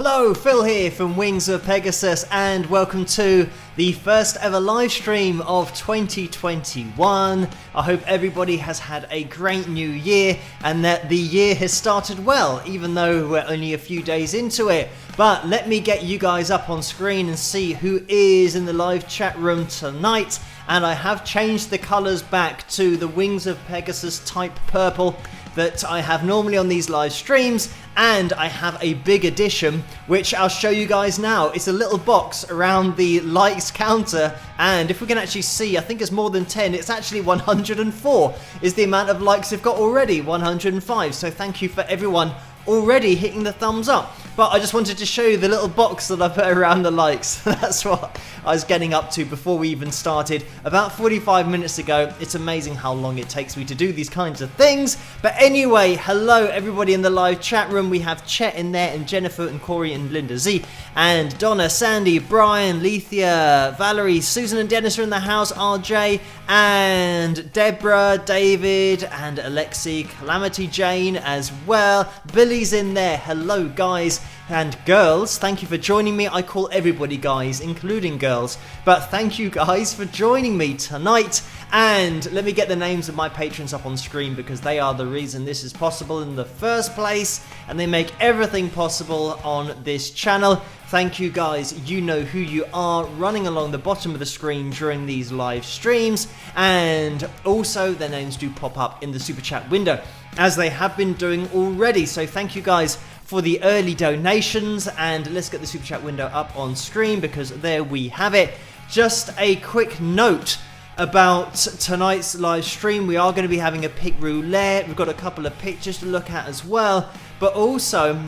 Hello, Phil here from Wings of Pegasus, and welcome to the first ever live stream of 2021. I hope everybody has had a great new year and that the year has started well, even though we're only a few days into it. But let me get you guys up on screen and see who is in the live chat room tonight. And I have changed the colours back to the Wings of Pegasus type purple that I have normally on these live streams, and I have a big addition which I'll show you guys now. It's a little box around the likes counter, and if we can actually see, I think it's more than 10. It's actually 104 is the amount of likes they've got already, 105. So thank you for everyone already hitting the thumbs up. But I just wanted to show you the little box that I put around the likes. That's what I was getting up to before we even started about 45 minutes ago. It's amazing how long it takes me to do these kinds of things. But anyway, hello everybody in the live chat room. We have Chet in there, and Jennifer and Corey and Linda Z, and Donna, Sandy, Brian, Lethea, Valerie, Susan and Dennis are in the house, RJ, and Deborah, David, and Alexi, Calamity Jane as well. Billy's in there. Hello guys and girls, thank you for joining me. I call everybody guys, including girls, but thank you guys for joining me tonight. And let me get the names of my patrons up on screen, because they are the reason this is possible in the first place, and they make everything possible on this channel. Thank you guys, you know who you are, running along the bottom of the screen during these live streams, and also their names do pop up in the super chat window, as they have been doing already. So thank you guys for the early donations, and let's get the super chat window up on screen, because there we have it. Just a quick note about tonight's live stream. We are going to be having a pick roulette. We've got a couple of pictures to look at as well, but also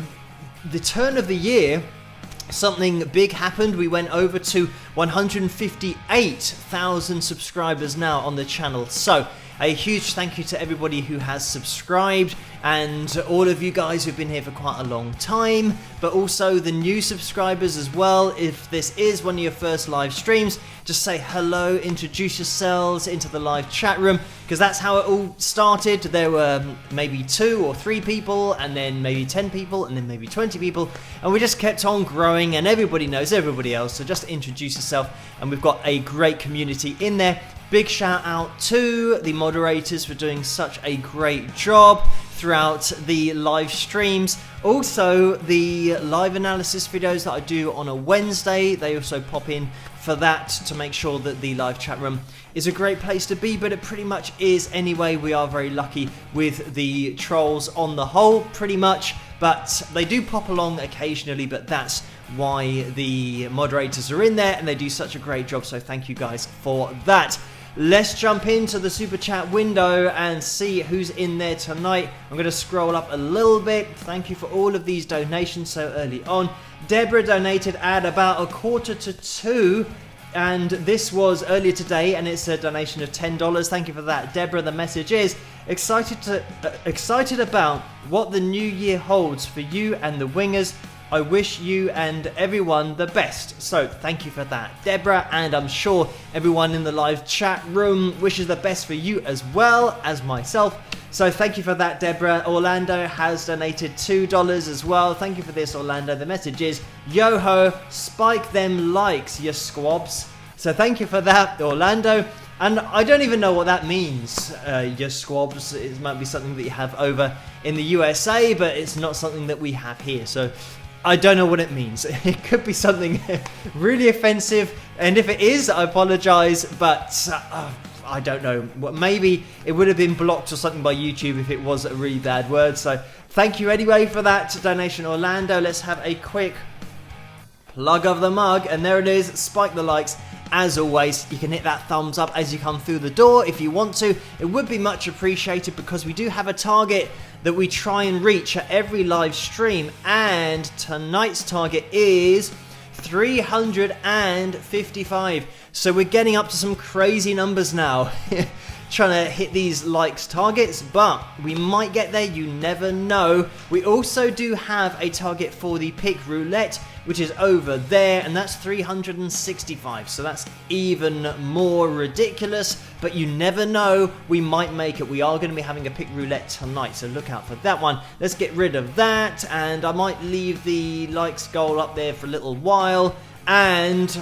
the turn of the year, something big happened. We went over to 158,000 subscribers now on the channel. So a huge thank you to everybody who has subscribed, and all of you guys who've been here for quite a long time, but also the new subscribers as well. If this is one of your first live streams, just say hello, introduce yourselves into the live chat room, because that's how it all started. There were maybe 2 or 3 people, and then maybe 10 people, and then maybe 20 people, and we just kept on growing, and everybody knows everybody else. So just introduce yourself, and we've got a great community in there. Big shout out to the moderators for doing such a great job throughout the live streams. Also, the live analysis videos that I do on a Wednesday, they also pop in for that, to make sure that the live chat room is a great place to be, but it pretty much is anyway. We are very lucky with the trolls on the whole, pretty much, but they do pop along occasionally, but that's why the moderators are in there, and they do such a great job, so thank you guys for that. Let's jump into the super chat window and see who's in there tonight. I'm going to scroll up a little bit. Thank you for all of these donations so early on. Deborah donated at about 1:45, and this was earlier today, and it's a donation of $10. Thank you for that, Deborah. The message is excited about what the new year holds for you and the Wingers. I wish you and everyone the best. So thank you for that, Deborah, and I'm sure everyone in the live chat room wishes the best for you as well as myself. So thank you for that, Deborah. Orlando has donated $2 as well. Thank you for this, Orlando. The message is, yo-ho, spike them likes, you squabs. So thank you for that, Orlando. And I don't even know what that means, your squabs. It might be something that you have over in the USA, but it's not something that we have here. So I don't know what it means. It could be something really offensive, and if it is, I apologize, but I don't know. Maybe it would have been blocked or something by YouTube if it was a really bad word. So thank you anyway for that donation, Orlando. Let's have a quick plug of the mug, and there it is. Spike the likes. As always, you can hit that thumbs up as you come through the door if you want to. It would be much appreciated, because we do have a target that we try and reach at every live stream, and tonight's target is 355. So we're getting up to some crazy numbers now. Trying to hit these likes targets, but we might get there, you never know. We also do have a target for the pick roulette, which is over there, and that's 365, so that's even more ridiculous, but you never know, we might make it. We are going to be having a pick roulette tonight, so look out for that one. Let's get rid of that, and I might leave the likes goal up there for a little while, and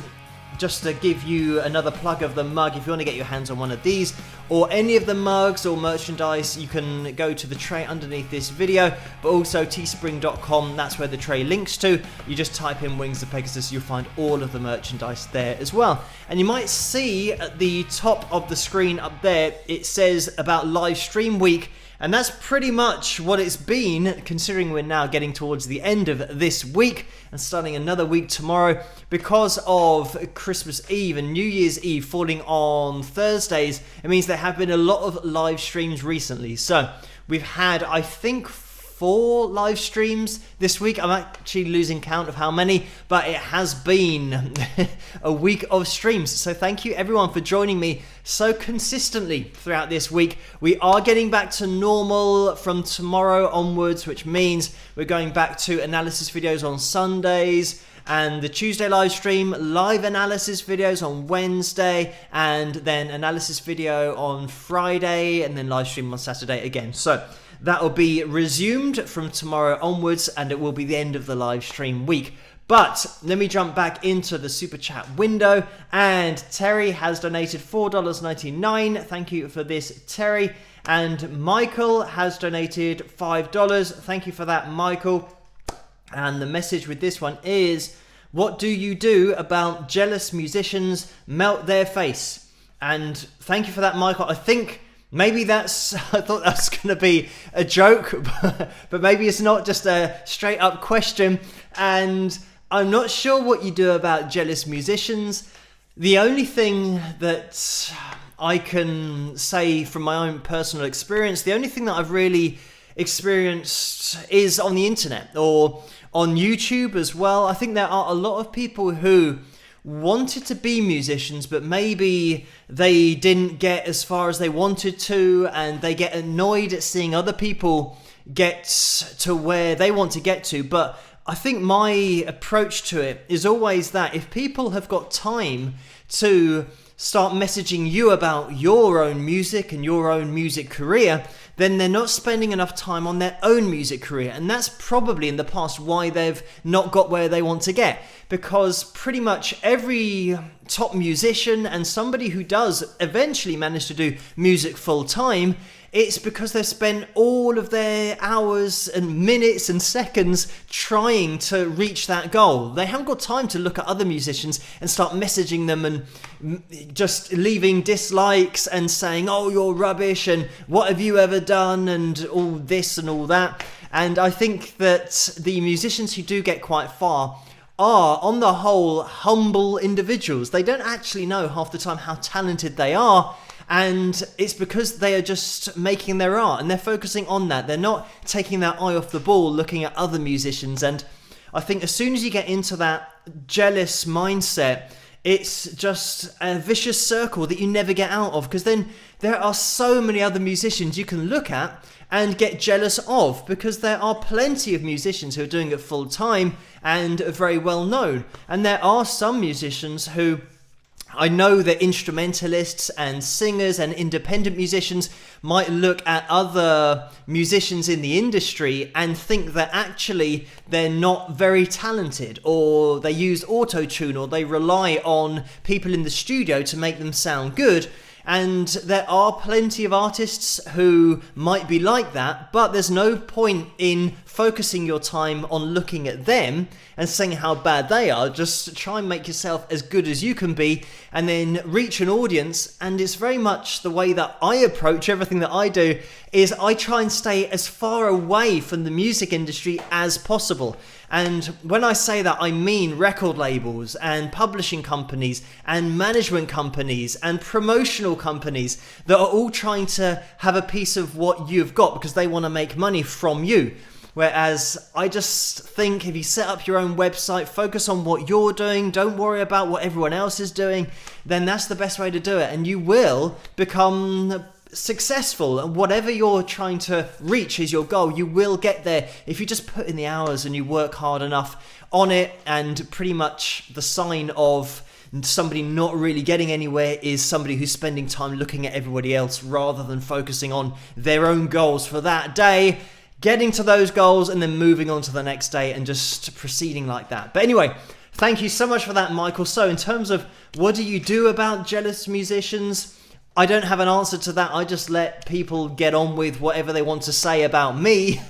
just to give you another plug of the mug, if you want to get your hands on one of these or any of the mugs or merchandise, you can go to the tray underneath this video, but also teespring.com, that's where the tray links to. You just type in Wings of Pegasus, you'll find all of the merchandise there as well. And you might see at the top of the screen up there, it says about live stream week. And that's pretty much what it's been, considering we're now getting towards the end of this week and starting another week tomorrow. Because of Christmas Eve and New Year's Eve falling on Thursdays, it means there have been a lot of live streams recently. So we've had, I think, 4 live streams this week. I'm actually losing count of how many, but it has been a week of streams. So thank you everyone for joining me so consistently throughout this week. We are getting back to normal from tomorrow onwards, which means we're going back to analysis videos on Sundays, and the Tuesday live stream, live analysis videos on Wednesday, and then analysis video on Friday, and then live stream on Saturday again. So that will be resumed from tomorrow onwards, and it will be the end of the live stream week. But let me jump back into the super chat window, and Terry has donated $4.99. Thank you for this, Terry. And Michael has donated $5. Thank you for that, Michael. And the message with this one is, what do you do about jealous musicians melt their face? And thank you for that, Michael. I think maybe I thought that's going to be a joke, but maybe it's not, just a straight up question. And I'm not sure what you do about jealous musicians. The only thing that I can say from my own personal experience, the only thing that I've really experienced is on the internet or on YouTube as well. I think there are a lot of people who wanted to be musicians, but maybe they didn't get as far as they wanted to, and they get annoyed at seeing other people get to where they want to get to. But I think my approach to it is always that if people have got time to start messaging you about your own music and your own music career, then they're not spending enough time on their own music career. And that's probably in the past why they've not got where they want to get. Because pretty much every top musician and somebody who does eventually manage to do music full time, it's because they've spent all of their hours and minutes and seconds trying to reach that goal. They haven't got time to look at other musicians and start messaging them and just leaving dislikes and saying, oh, you're rubbish and what have you ever done and all this and all that. And I think that the musicians who do get quite far are, on the whole, humble individuals. They don't actually know half the time how talented they are. And it's because they are just making their art and they're focusing on that. They're not taking their eye off the ball, looking at other musicians. And I think as soon as you get into that jealous mindset, it's just a vicious circle that you never get out of, because then there are so many other musicians you can look at and get jealous of, because there are plenty of musicians who are doing it full time and are very well known. And there are some musicians who, I know that instrumentalists and singers and independent musicians might look at other musicians in the industry and think that actually they're not very talented, or they use auto-tune, or they rely on people in the studio to make them sound good. And there are plenty of artists who might be like that, but there's no point in focusing your time on looking at them and saying how bad they are. Just try and make yourself as good as you can be and then reach an audience. And it's very much the way that I approach everything that I do, is I try and stay as far away from the music industry as possible. And when I say that, I mean record labels and publishing companies and management companies and promotional companies that are all trying to have a piece of what you've got because they want to make money from you. Whereas I just think if you set up your own website, focus on what you're doing, don't worry about what everyone else is doing, then that's the best way to do it. And you will become successful, and whatever you're trying to reach is your goal, you will get there if you just put in the hours and you work hard enough on it. And pretty much the sign of somebody not really getting anywhere is somebody who's spending time looking at everybody else rather than focusing on their own goals for that day, getting to those goals and then moving on to the next day and just proceeding like that. But anyway, thank you so much for that, Michael. So in terms of what do you do about jealous musicians, I don't have an answer to that. I just let people get on with whatever they want to say about me.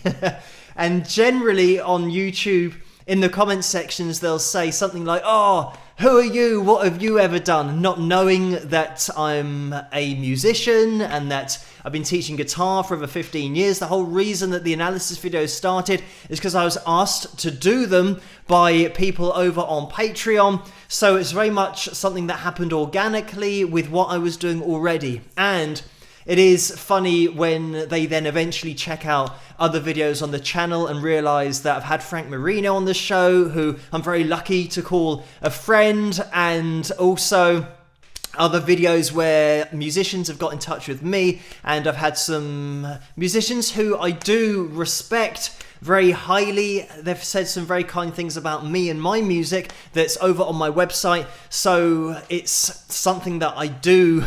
And generally on YouTube, in the comment sections, they'll say something like, oh, who are you? What have you ever done? Not knowing that I'm a musician and that I've been teaching guitar for over 15 years. The whole reason that the analysis videos started is because I was asked to do them by people over on Patreon. So it's very much something that happened organically with what I was doing already. And it is funny when they then eventually check out other videos on the channel and realize that I've had Frank Marino on the show, who I'm very lucky to call a friend, and also other videos where musicians have got in touch with me, and I've had some musicians who I do respect very highly. They've said some very kind things about me and my music that's over on my website. So it's something that I do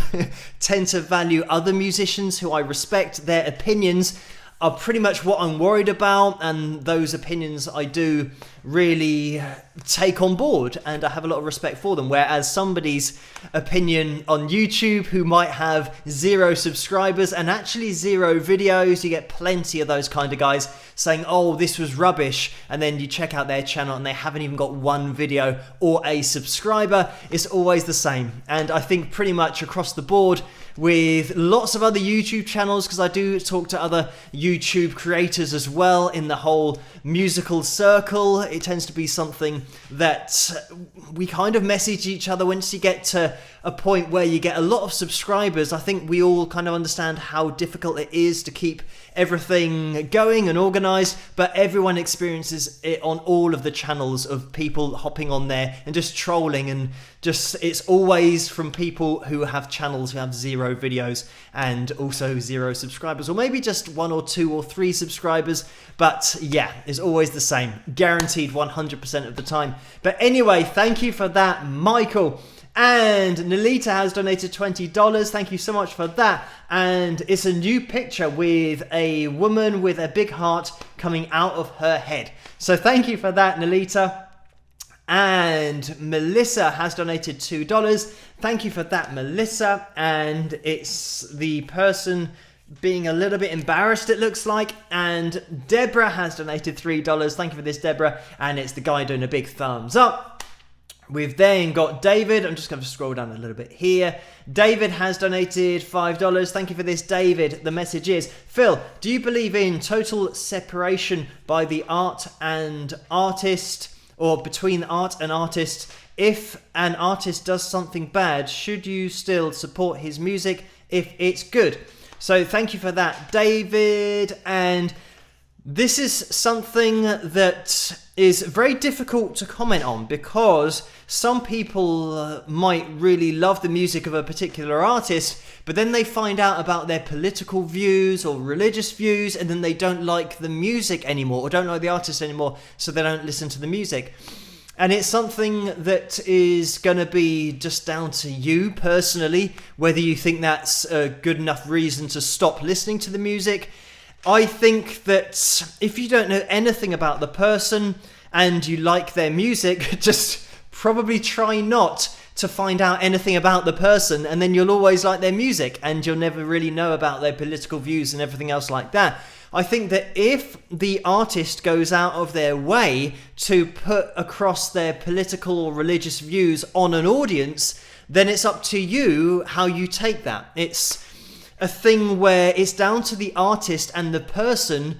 tend to value other musicians who I respect. Their opinions are pretty much what I'm worried about, and those opinions I do really take on board, and I have a lot of respect for them. Whereas somebody's opinion on YouTube who might have 0 subscribers and actually 0 videos, you get plenty of those kind of guys saying, oh, this was rubbish, and then you check out their channel and they haven't even got 1 video or a subscriber. It's always the same. And I think pretty much across the board with lots of other YouTube channels, because I do talk to other YouTube creators as well in the whole musical circle. It tends to be something that we kind of message each other. Once you get to a point where you get a lot of subscribers, I think we all kind of understand how difficult it is to keep everything going and organized, but everyone experiences it on all of the channels of people hopping on there and just trolling, and just it's always from people who have channels who have 0 videos and also 0 subscribers, or maybe just 1 or 2 or 3 subscribers. But yeah, it's always the same, guaranteed 100% of the time. But anyway, thank you for that, Michael. And Nalita has donated $20. Thank you so much for that. And it's a new picture with a woman with a big heart coming out of her head. So thank you for that, Nalita. And Melissa has donated $2. Thank you for that, Melissa. And it's the person being a little bit embarrassed, it looks like. And Deborah has donated $3. Thank you for this, Deborah. And it's the guy doing a big thumbs up. We've then got David. I'm just going to scroll down a little bit here. David has donated $5. Thank you for this, David. The message is, Phil, do you believe in total separation by the art and artist, or between art and artist? If an artist does something bad, should you still support his music if it's good? So thank you for that, David. And this is something that is very difficult to comment on, because some people might really love the music of a particular artist, but then they find out about their political views or religious views, and then they don't like the music anymore, or don't like the artist anymore, so they don't listen to the music. And it's something that is going to be just down to you personally, whether you think that's a good enough reason to stop listening to the music. I think that if you don't know anything about the person and you like their music, just probably try not to find out anything about the person, and then you'll always like their music and you'll never really know about their political views and everything else like that. I think that if the artist goes out of their way to put across their political or religious views on an audience, then it's up to you how you take that. It's a thing where it's down to the artist and the person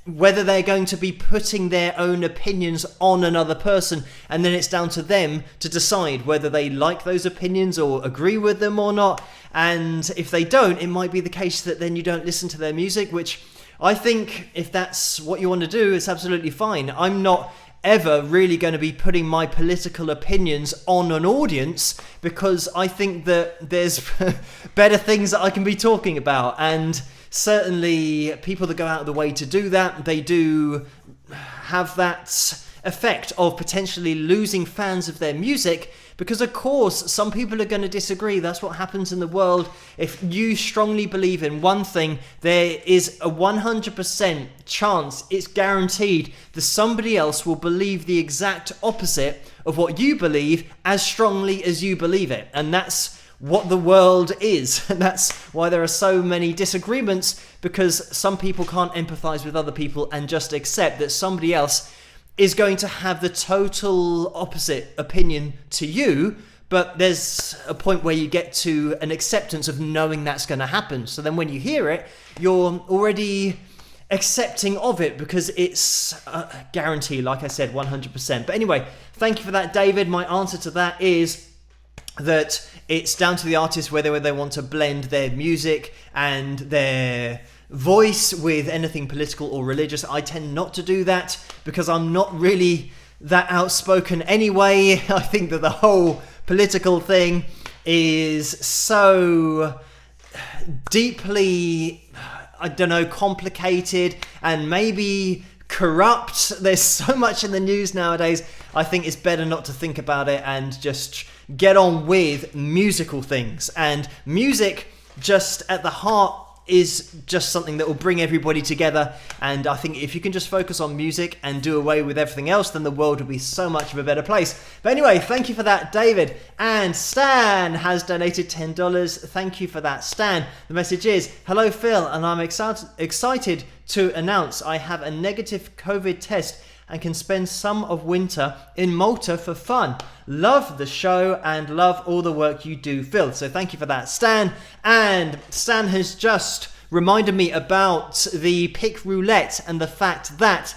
whether they're going to be putting their own opinions on another person, and then it's down to them to decide whether they like those opinions or agree with them or not. And if they don't, it might be the case that then you don't listen to their music, which I think if that's what you want to do, it's absolutely fine. I'm not ever really going to be putting my political opinions on an audience, because I think that there's better things that I can be talking about. And certainly people that go out of the way to do that, they do have that effect of potentially losing fans of their music, because of course some people are going to disagree. That's what happens in the world. If you strongly believe in one thing, there is a 100% chance, it's guaranteed, that somebody else will believe the exact opposite of what you believe as strongly as you believe it. And that's what the world is. And that's why there are so many disagreements, because some people can't empathize with other people and just accept that somebody else is going to have the total opposite opinion to you. But there's a point where you get to an acceptance of knowing that's going to happen. So then when you hear it, you're already accepting of it, because it's a guarantee, like I said, 100%. But anyway, thank you for that, David. My answer to that is that it's down to the artist whether they want to blend their music and their voice with anything political or religious. I tend not to do that because I'm not really that outspoken anyway. I think that the whole political thing is so deeply, I don't know, complicated and maybe corrupt. There's so much in the news nowadays. I think it's better not to think about it and just get on with musical things. And music, just at the heart, is just something that will bring everybody together. And I think if you can just focus on music and do away with everything else, then the world will be so much of a better place. But anyway, thank you for that, David. And Stan has donated $10. Thank you for that, Stan. The message is, hello Phil, and I'm excited to announce I have a negative COVID test and can spend some of winter in Malta for fun. Love the show and love all the work you do, Phil. So thank you for that, Stan. And Stan has just reminded me about the pick roulette and the fact that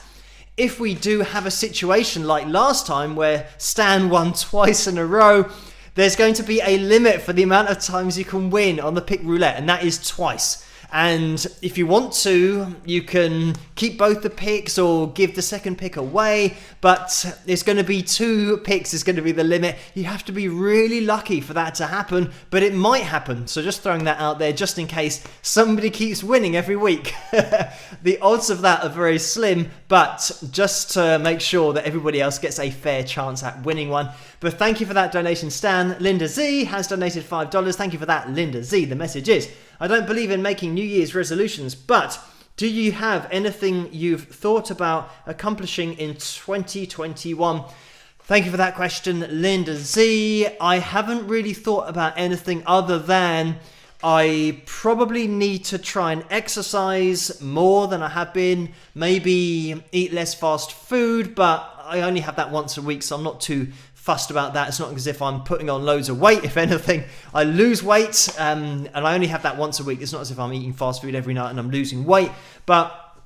if we do have a situation like last time where Stan won twice in a row, there's going to be a limit for the amount of times you can win on the pick roulette, and that is twice. And if you want to, you can keep both the picks or give the second pick away, but it's going to be 2 picks is going to be the limit. You have to be really lucky for that to happen, but it might happen. So just throwing that out there just in case somebody keeps winning every week. The odds of that are very slim, but just to make sure that everybody else gets a fair chance at winning one. But thank you for that donation, Stan. Linda Z has donated $5. Thank you for that, Linda Z. The message is, I don't believe in making New Year's resolutions, but do you have anything you've thought about accomplishing in 2021? Thank you for that question, Linda Z. I haven't really thought about anything other than I probably need to try and exercise more than I have been. Maybe eat less fast food, but I only have that once a week, so I'm not too fussed about that. It's not as if I'm putting on loads of weight. If anything, I lose weight, and I only have that once a week. It's not as if I'm eating fast food every night and I'm losing weight, but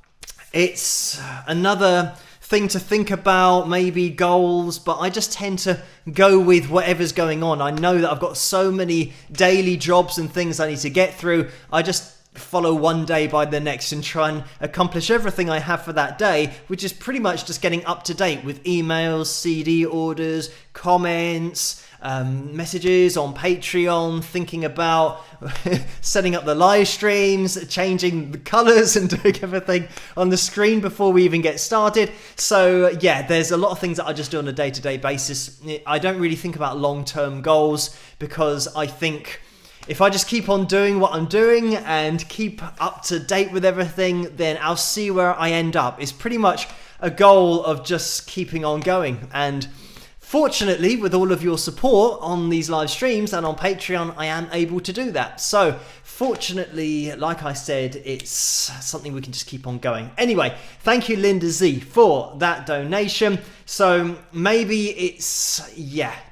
it's another thing to think about, maybe goals, but I just tend to go with whatever's going on. I know that I've got so many daily jobs and things I need to get through. I just follow one day by the next and try and accomplish everything I have for that day, which is pretty much just getting up to date with emails, CD orders, comments, messages on Patreon, thinking about setting up the live streams, changing the colors and doing everything on the screen before we even get started. So yeah, there's a lot of things that I just do on a day-to-day basis. I don't really think about long-term goals, because I think if I just keep on doing what I'm doing and keep up to date with everything, then I'll see where I end up. It's pretty much a goal of just keeping on going. And fortunately, with all of your support on these live streams and on Patreon, I am able to do that. So fortunately, like I said, it's something we can just keep on going. Anyway, thank you, Linda Z, for that donation. So maybe it's,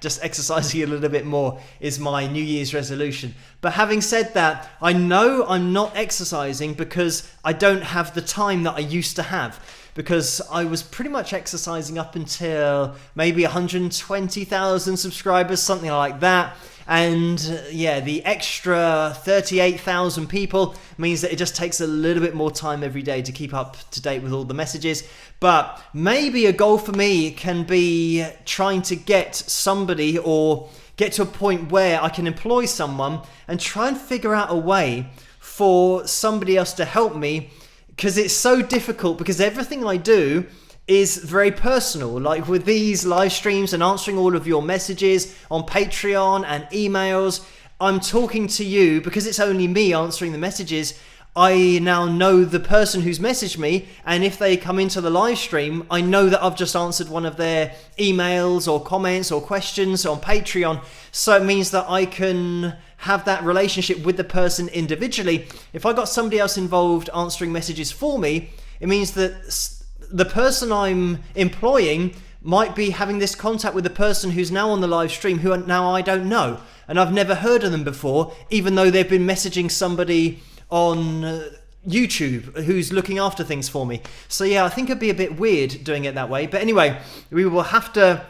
just exercising a little bit more is my New Year's resolution. But having said that, I know I'm not exercising because I don't have the time that I used to have. Because I was pretty much exercising up until maybe 120,000 subscribers, something like that. And yeah, the extra 38,000 people means that it just takes a little bit more time every day to keep up to date with all the messages. But maybe a goal for me can be trying to get somebody, or get to a point where I can employ someone and try and figure out a way for somebody else to help me, because it's so difficult, because everything I do is very personal. Like with these live streams and answering all of your messages on Patreon and emails, I'm talking to you because it's only me answering the messages. I now know the person who's messaged me, and if they come into the live stream, I know that I've just answered one of their emails or comments or questions on Patreon. So it means that I can have that relationship with the person individually. If I got somebody else involved answering messages for me, it means that the person I'm employing might be having this contact with the person who's now on the live stream, who now I don't know, and I've never heard of them before, even though they've been messaging somebody on YouTube who's looking after things for me. So yeah, I think it'd be a bit weird doing it that way. But anyway, we will have to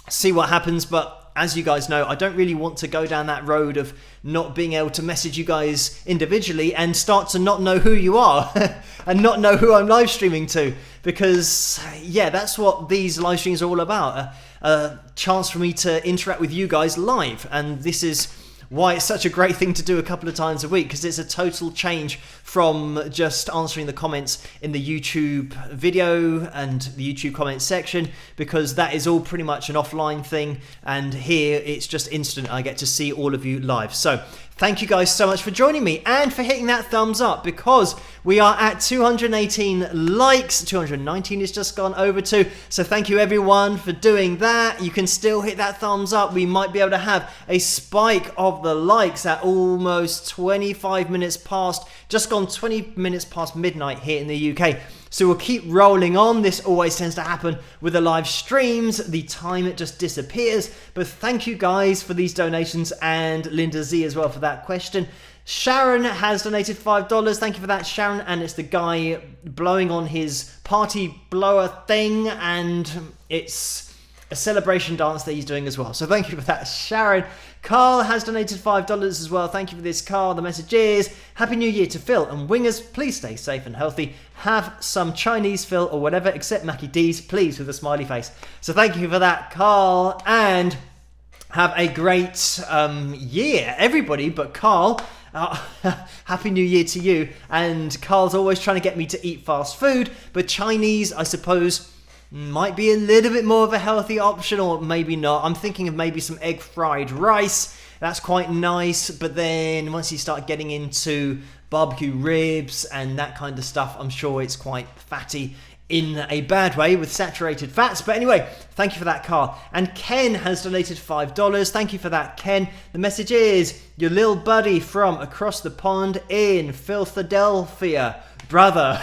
see what happens. But as you guys know, I don't really want to go down that road of not being able to message you guys individually and start to not know who you are and not know who I'm live streaming to, because yeah, that's what these live streams are all about, a chance for me to interact with you guys live. And this is why it's such a great thing to do a couple of times a week, because it's a total change from just answering the comments in the YouTube video and the YouTube comments section, because that is all pretty much an offline thing, and here it's just instant. I get to see all of you live. So thank you guys so much for joining me and for hitting that thumbs up, because we are at 218 likes. 219 is just gone over to. So thank you everyone for doing that. You can still hit that thumbs up. We might be able to have a spike of the likes at almost 25 minutes past, just gone 20 minutes past midnight here in the UK. So we'll keep rolling on. This always tends to happen with the live streams. The time, it just disappears. But thank you guys for these donations, and Linda Z as well for that question. Sharon has donated $5. Thank you for that, Sharon. And it's the guy blowing on his party blower thing, and it's a celebration dance that he's doing as well. So thank you for that, Sharon. Carl has donated $5 as well. Thank you for this, Carl. The message is, Happy New Year to Phil and Wingers. Please stay safe and healthy. Have some Chinese, Phil, or whatever, except Mackie D's, please, with a smiley face. So thank you for that, Carl. And have a great year, everybody, but Carl. Happy New Year to you. And Carl's always trying to get me to eat fast food, but Chinese, I suppose, might be a little bit more of a healthy option, or maybe not. I'm thinking of maybe some egg fried rice. That's quite nice. But then once you start getting into barbecue ribs and that kind of stuff, I'm sure it's quite fatty in a bad way with saturated fats. But anyway, thank you for that, Carl. And Ken has donated $5. Thank you for that, Ken. The message is, your little buddy from across the pond in Philadelphia, brother.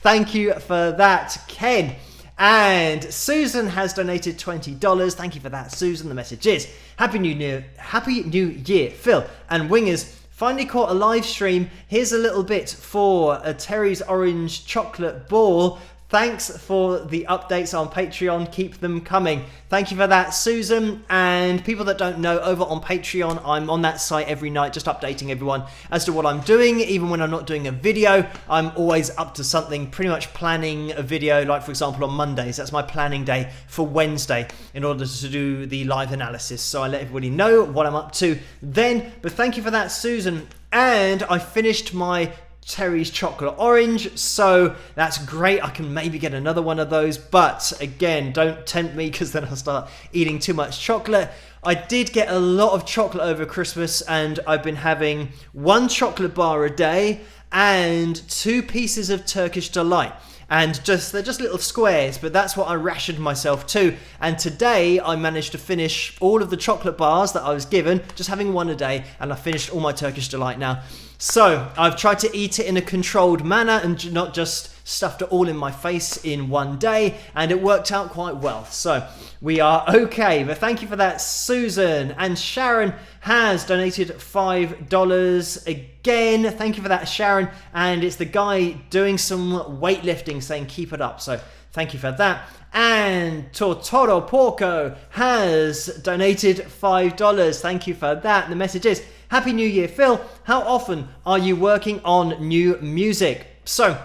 Thank you for that, Ken. And Susan has donated $20. Thank you for that, Susan. The message is, Happy New Year, Phil and Wingers. Finally caught a live stream. Here's a little bit for a Terry's Orange Chocolate Ball. Thanks for the updates on Patreon. Keep them coming. Thank you for that, Susan. And people that don't know, over on Patreon, I'm on that site every night, just updating everyone as to what I'm doing. Even when I'm not doing a video, I'm always up to something, pretty much planning a video. Like, for example, on Mondays, that's my planning day for Wednesday in order to do the live analysis. So I let everybody know what I'm up to then. But thank you for that, Susan. And I finished my Terry's Chocolate Orange, so that's great. I can maybe get another one of those, but again, don't tempt me, because then I'll start eating too much chocolate. I did get a lot of chocolate over Christmas, and I've been having 1 chocolate bar a day and 2 pieces of Turkish Delight. And they're just little squares, but that's what I rationed myself to. And today I managed to finish all of the chocolate bars that I was given, just having 1 a day, and I finished all my Turkish Delight now. So I've tried to eat it in a controlled manner and not just stuffed it all in my face in 1 day, and it worked out quite well. So we are okay. But thank you for that, Susan. And Sharon has donated $5 again. Thank you for that, Sharon. And it's the guy doing some weightlifting saying keep it up. So thank you for that. And Tortoro Porco has donated $5. Thank you for that. And the message is, Happy New Year, Phil. How often are you working on new music? So,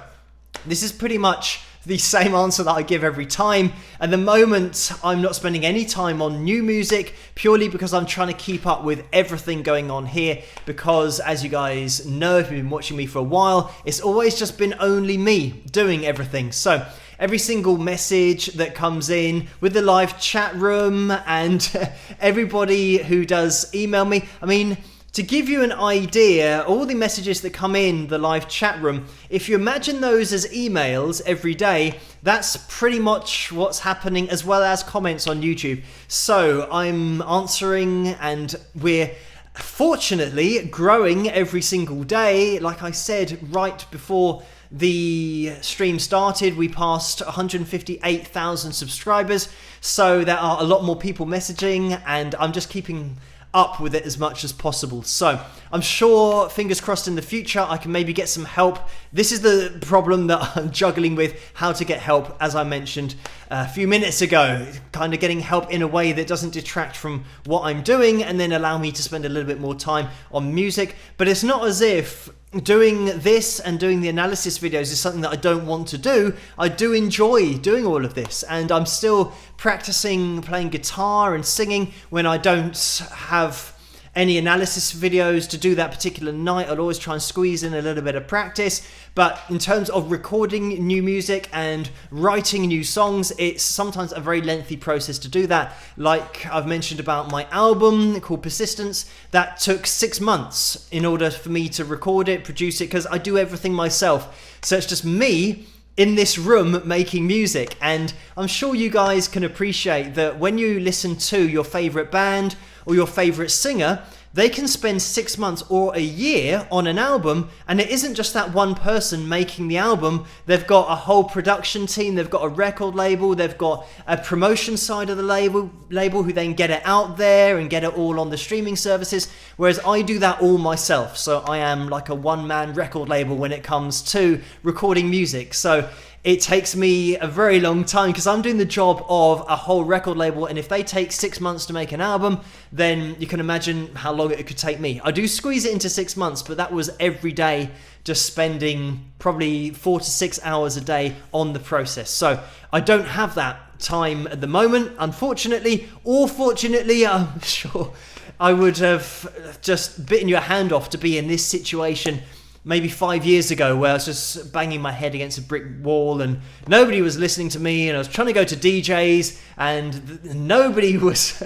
this is pretty much the same answer that I give every time. At the moment, I'm not spending any time on new music purely because I'm trying to keep up with everything going on here, because as you guys know, if you've been watching me for a while, it's always just been only me doing everything. So every single message that comes in with the live chat room and everybody who does email me, I mean, to give you an idea, all the messages that come in the live chat room, if you imagine those as emails every day, that's pretty much what's happening, as well as comments on YouTube. So I'm answering, and we're fortunately growing every single day. Like I said, right before the stream started, we passed 158,000 subscribers. So there are a lot more people messaging, and I'm just keeping up with it as much as possible. So I'm sure, fingers crossed, in the future I can maybe get some help. This is the problem that I'm juggling with, how to get help, as I mentioned a few minutes ago, kind of getting help in a way that doesn't detract from what I'm doing and then allow me to spend a little bit more time on music. But it's not as if doing this and doing the analysis videos is something that I don't want to do. I do enjoy doing all of this, and I'm still practicing playing guitar and singing when I don't have any analysis videos to do that particular night. I'll always try and squeeze in a little bit of practice. But in terms of recording new music and writing new songs, it's sometimes a very lengthy process to do that. Like I've mentioned about my album called Persistence, that took 6 months in order for me to record it, produce it, because I do everything myself. So it's just me in this room making music. And I'm sure you guys can appreciate that when you listen to your favorite band or your favorite singer, they can spend 6 months or a year on an album, and it isn't just that one person making the album. They've got a whole production team, they've got a record label, they've got a promotion side of the label who then get it out there and get it all on the streaming services, whereas I do that all myself. So I am like a one-man record label when it comes to recording music. So it takes me a very long time because I'm doing the job of a whole record label, and if they take 6 months to make an album, then you can imagine how long it could take me. I do squeeze it into 6 months, but that was every day, just spending probably 4 to 6 hours a day on the process. So I don't have that time at the moment, unfortunately, or fortunately. I'm sure I would have just bitten your hand off to be in this situation maybe 5 years ago, where I was just banging my head against a brick wall and nobody was listening to me, and I was trying to go to DJs and nobody was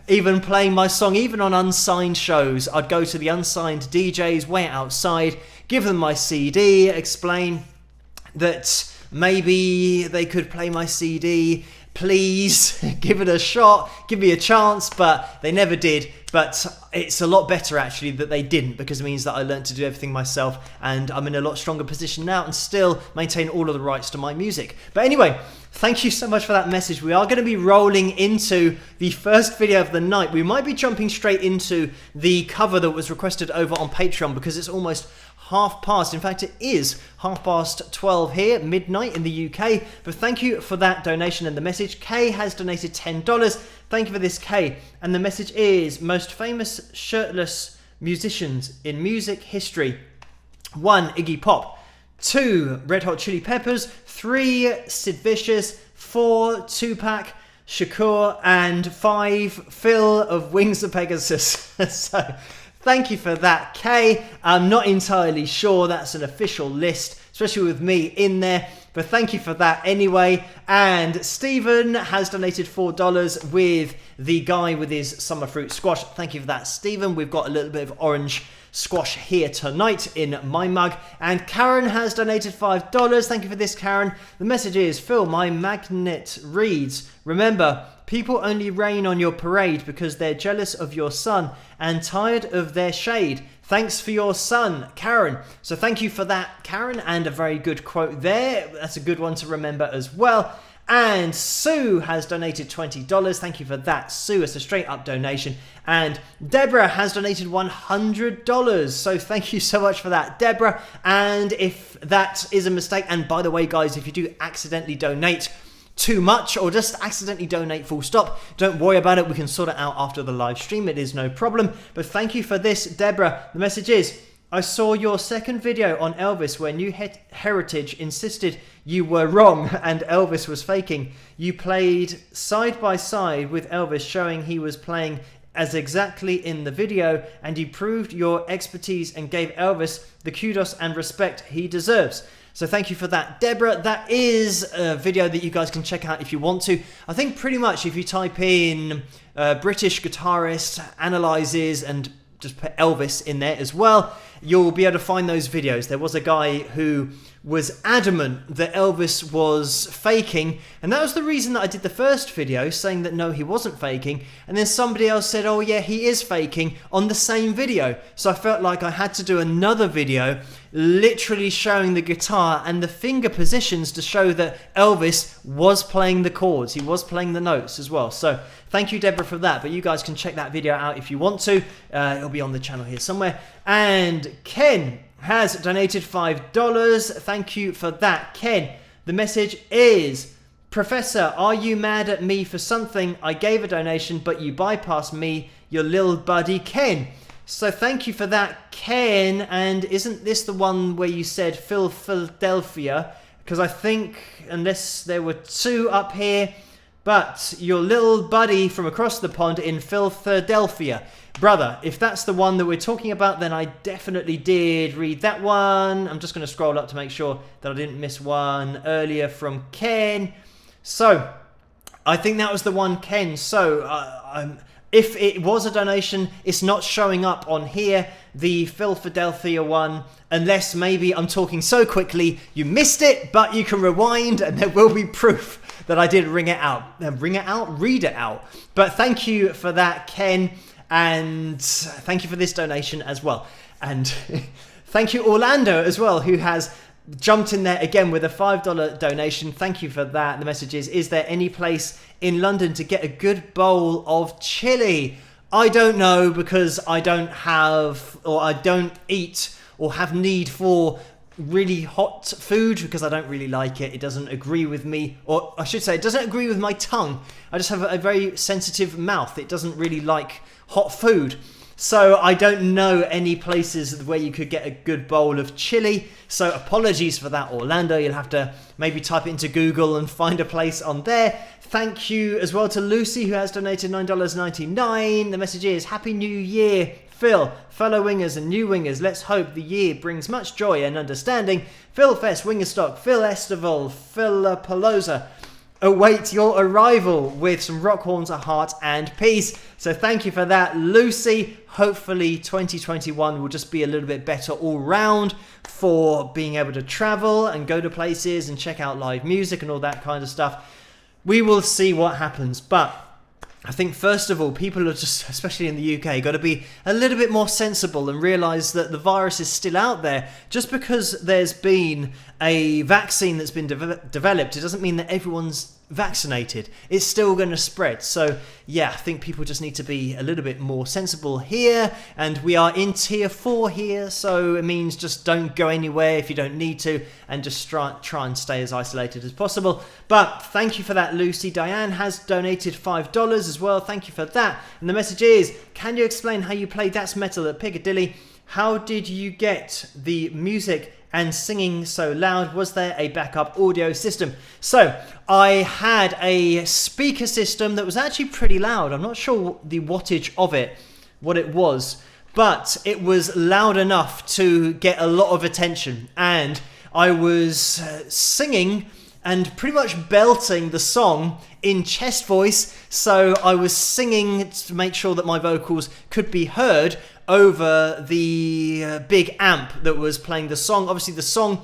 even playing my song. Even on unsigned shows, I'd go to the unsigned DJs, wait outside, give them my CD, explain that maybe they could play my CD, please give it a shot, give me a chance, but they never did. But it's a lot better actually that they didn't, because it means that I learned to do everything myself, and I'm in a lot stronger position now and still maintain all of the rights to my music. But anyway, thank you so much for that message. We are going to be rolling into the first video of the night. We might be jumping straight into the cover that was requested over on Patreon, because it's almost 12:30. In fact, it is 12:30 here, midnight in the UK. But thank you for that donation and the message. Kay has donated $10. Thank you for this, Kay. And the message is: most famous shirtless musicians in music history. 1. Iggy Pop. 2. Red Hot Chili Peppers. 3. Sid Vicious. 4. Tupac Shakur. And 5. Phil of Wings of Pegasus. So thank you for that, Kay. I'm not entirely sure that's an official list, especially with me in there, but thank you for that anyway. And Stephen has donated $4 with the guy with his summer fruit squash. Thank you for that, Stephen. We've got a little bit of orange squash here tonight in my mug. And Karen has donated $5. Thank you for this, Karen. The message is: Phil, my magnet reads, remember, people only rain on your parade because they're jealous of your sun and tired of their shade. Thanks for your sun, Karen. So thank you for that, Karen, and a very good quote there. That's a good one to remember as well. And Sue has donated $20. Thank you for that, Sue. It's a straight up donation. And Deborah has donated $100. So thank you so much for that, Deborah. And if that is a mistake, and by the way, guys, if you do accidentally donate too much or just accidentally donate full stop, don't worry about it. We can sort it out after the live stream. It is no problem. But thank you for this, Deborah. The message is, I saw your second video on Elvis where New Heritage insisted you were wrong and Elvis was faking. You played side by side with Elvis, showing he was playing as exactly in the video, and you proved your expertise and gave Elvis the kudos and respect he deserves. So thank you for that, Deborah. That is a video that you guys can check out if you want to. I think pretty much if you type in British guitarist analyzes and just put Elvis in there as well, you'll be able to find those videos. There was a guy who was adamant that Elvis was faking, and that was the reason that I did the first video, saying that no, he wasn't faking, and then somebody else said, oh yeah, he is faking, on the same video. So I felt like I had to do another video literally showing the guitar and the finger positions to show that Elvis was playing the chords, he was playing the notes as well. So thank you, Deborah, for that. But you guys can check that video out if you want to. It'll be on the channel here somewhere. And Ken has donated $5. Thank you for that, Ken. The message is, Professor, are you mad at me for something? I gave a donation, but you bypassed me, your little buddy Ken. So thank you for that, Ken. And isn't this the one where you said Philadelphia? Because I think, unless there were two up here, but your little buddy from across the pond in Philadelphia. Brother, if that's the one that we're talking about, then I definitely did read that one. I'm just going to scroll up to make sure that I didn't miss one earlier from Ken. So, I think that was the one, Ken. So, if it was a donation, it's not showing up on here, the Philadelphia one, unless maybe I'm talking so quickly you missed it, but you can rewind and there will be proof that I did ring it out. Read it out. But thank you for that, Ken. And thank you for this donation as well. And thank you, Orlando, as well, who has jumped in there again with a $5 donation. Thank you for that. The message is there any place in London to get a good bowl of chili? I don't know, because I don't have, or I don't eat or have need for really hot food, because I don't really like it. It doesn't agree with me, or I should say it doesn't agree with my tongue. I just have a very sensitive mouth. It doesn't really like hot food. So I don't know any places where you could get a good bowl of chili. So apologies for that, Orlando. You'll have to maybe type it into Google and find a place on there. Thank you as well to Lucy, who has donated $9.99. The message is, Happy New Year, Phil, fellow wingers and new wingers. Let's hope the year brings much joy and understanding. Phil Fest, Wingerstock, Phil Estival, Phil Pelosa await your arrival with some rock horns, a heart and peace. So thank you for that, Lucy. Hopefully 2021 will just be a little bit better all round for being able to travel and go to places and check out live music and all that kind of stuff. We will see what happens, but I think first of all, people are just, especially in the UK, got to be a little bit more sensible and realise that the virus is still out there. Just because there's been a vaccine that's been developed, it doesn't mean that everyone's vaccinated. It's still going to spread. So yeah, I think people just need to be a little bit more sensible here. And we are in tier 4 here, so it means just don't go anywhere if you don't need to, and just try and stay as isolated as possible. But thank you for that, Lucy. Diane has donated $5 as well. Thank you for that. And the message is, can you explain how you played That's Metal at Piccadilly? How did you get the music and singing so loud? Was there a backup audio system? So I had a speaker system that was actually pretty loud. I'm not sure the wattage of it, what it was, but it was loud enough to get a lot of attention. And I was singing and pretty much belting the song in chest voice. So I was singing to make sure that my vocals could be heard over the big amp that was playing the song. Obviously the song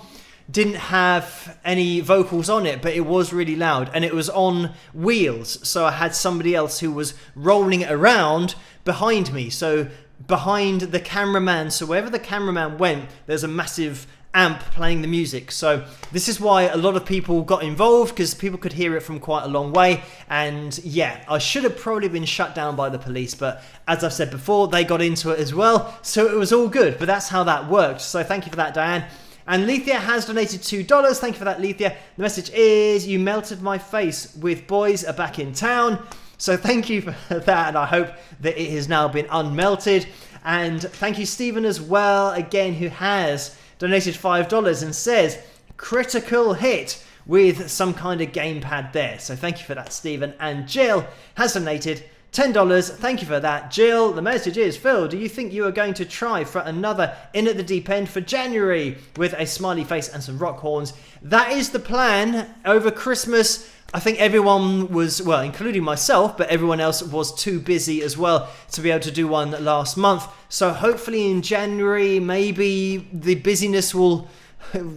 didn't have any vocals on it, but it was really loud, and it was on wheels, so I had somebody else who was rolling it around behind me, so behind the cameraman. So wherever the cameraman went, there's a massive amp playing the music. So this is why a lot of people got involved, because people could hear it from quite a long way. And yeah, I should have probably been shut down by the police, but as I've said before, they got into it as well, so it was all good. But that's how that worked. So thank you for that, Diane. And Lethia has donated $2. Thank you for that, Lethia. The message is, you melted my face with boys are back in town. So thank you for that, and I hope that it has now been unmelted. And thank you, Stephen, as well, again, who has donated $5 and says, critical hit with some kind of gamepad there. So thank you for that, Stephen. And Jill has donated $10. Thank you for that, Jill. The message is, Phil, do you think you are going to try for another In at the Deep End for January with a smiley face and some rock horns? That is the plan. Over Christmas, I think everyone was, well, including myself, but everyone else was too busy as well to be able to do one last month. So hopefully in January, maybe the busyness will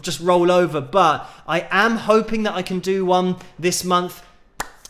just roll over. But I am hoping that I can do one this month.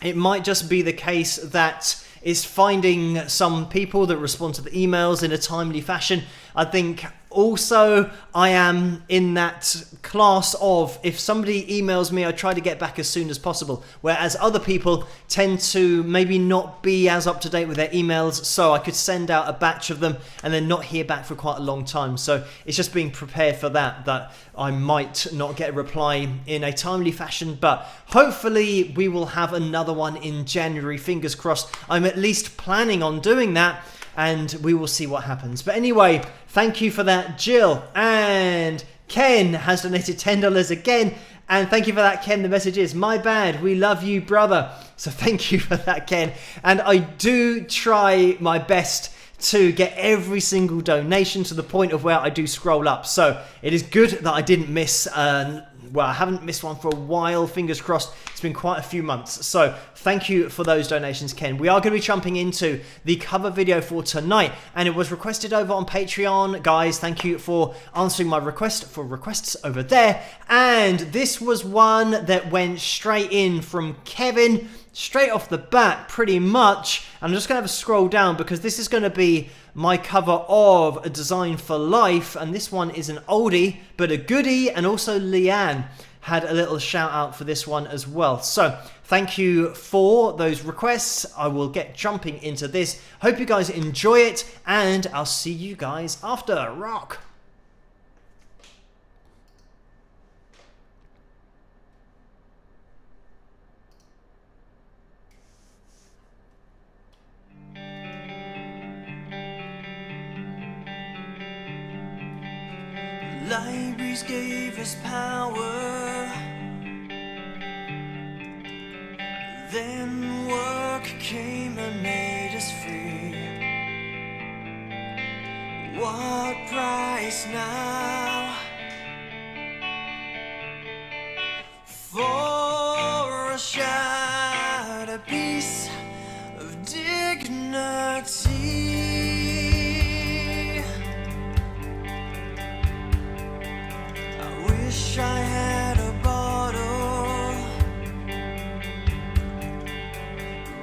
It might just be the case that is finding some people that respond to the emails in a timely fashion. I think also I am in that class of, if somebody emails me, I try to get back as soon as possible, whereas other people tend to maybe not be as up to date with their emails, so I could send out a batch of them and then not hear back for quite a long time. So it's just being prepared for that I might not get a reply in a timely fashion, but hopefully we will have another one in January, fingers crossed. I'm at least planning on doing that, and we will see what happens. But anyway, thank you for that, Jill. And Ken has donated $10 again. And thank you for that, Ken. The message is, my bad, we love you, brother. So thank you for that, Ken. And I do try my best to get every single donation to the point of where I do scroll up. So it is good that I didn't miss well, I haven't missed one for a while, fingers crossed. It's been quite a few months. So thank you for those donations, Ken. We are going to be jumping into the cover video for tonight, and it was requested over on Patreon. Guys, thank you for answering my request for requests over there. And this was one that went straight in from Kevin, straight off the bat, pretty much. I'm just going to have a scroll down because this is going to be my cover of A Design for Life, and this one is an oldie but a goodie, and also Leanne had a little shout out for this one as well. So thank you for those requests. I will get jumping into this. Hope you guys enjoy it, and I'll see you guys after. Rock! Libraries gave us power, then work came and made us free. What price now for a shattered piece of dignity? Wish I had a bottle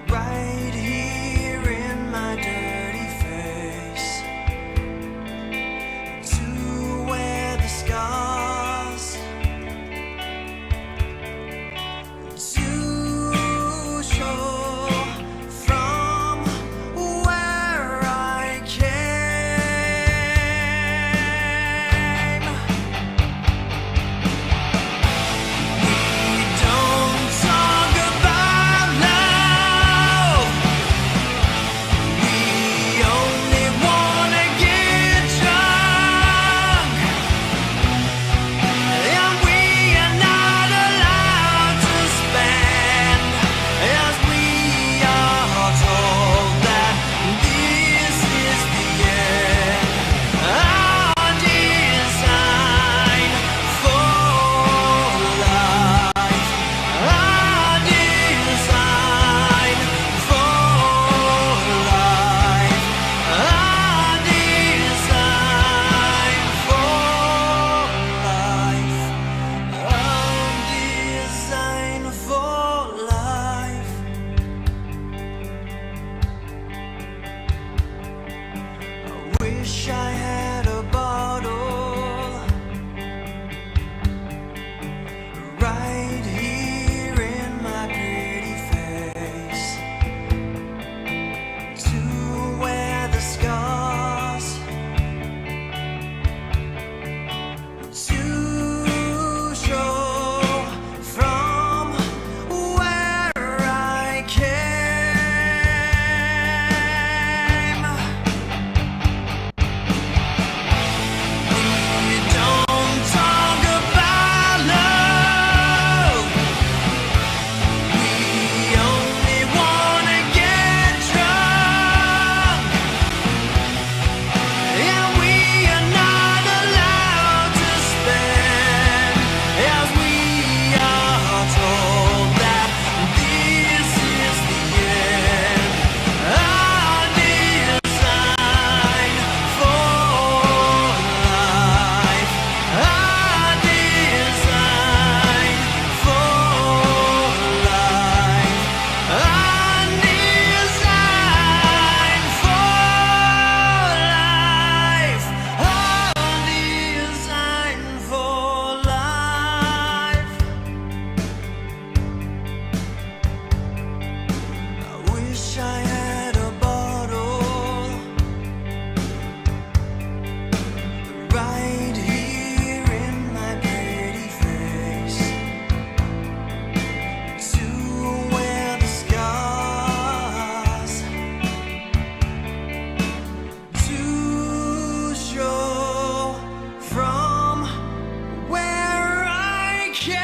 right here in my dirty face to wear the scars, to show from where wish I had a bottle right here in my pretty face to wear the scars, to show from where I came.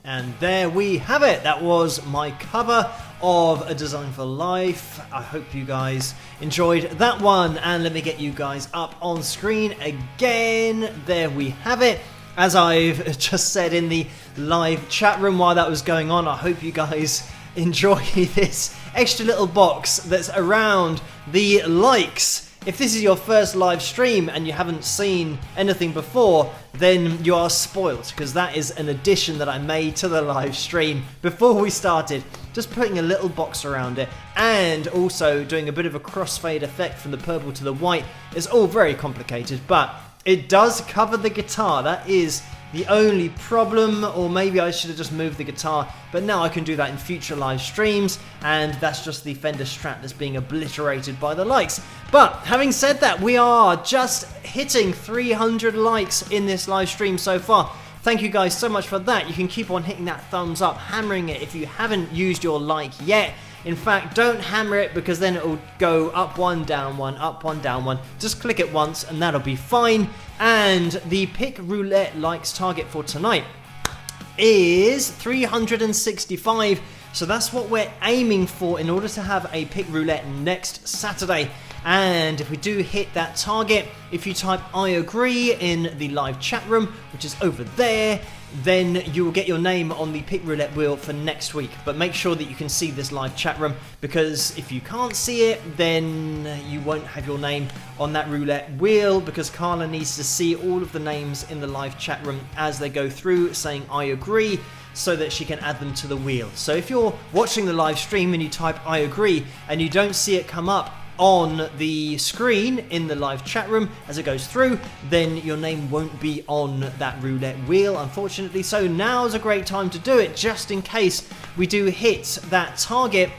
And there we have it. That was my cover of A Design for Life. I hope you guys enjoyed that one. And let me get you guys up on screen again. There we have it. As I've just said in the live chat room while that was going on, I hope you guys enjoy this extra little box that's around the likes. If this is your first live stream and you haven't seen anything before, then you are spoilt, because that is an addition that I made to the live stream before we started. Just putting a little box around it and also doing a bit of a crossfade effect from the purple to the white. It's all very complicated, but it does cover the guitar. That is the only problem, or maybe I should have just moved the guitar, but now I can do that in future live streams, and that's just the Fender Strat that's being obliterated by the likes. But having said that, we are just hitting 300 likes in this live stream so far. Thank you guys so much for that. You can keep on hitting that thumbs up, hammering it if you haven't used your like yet. In fact, don't hammer it, because then it'll go up one, down one, up one, down one. Just click it once and that'll be fine. And the Pick Roulette likes target for tonight is 365. So that's what we're aiming for in order to have a Pick Roulette next Saturday. And if we do hit that target, if you type I agree in the live chat room, which is over there, then you will get your name on the Pick Roulette wheel for next week. But make sure that you can see this live chat room, because if you can't see it, then you won't have your name on that roulette wheel, because Carla needs to see all of the names in the live chat room as they go through saying I agree, so that she can add them to the wheel. So if you're watching the live stream and you type I agree and you don't see it come up on the screen in the live chat room as it goes through, then your name won't be on that roulette wheel, unfortunately. So now's a great time to do it, just in case we do hit that target.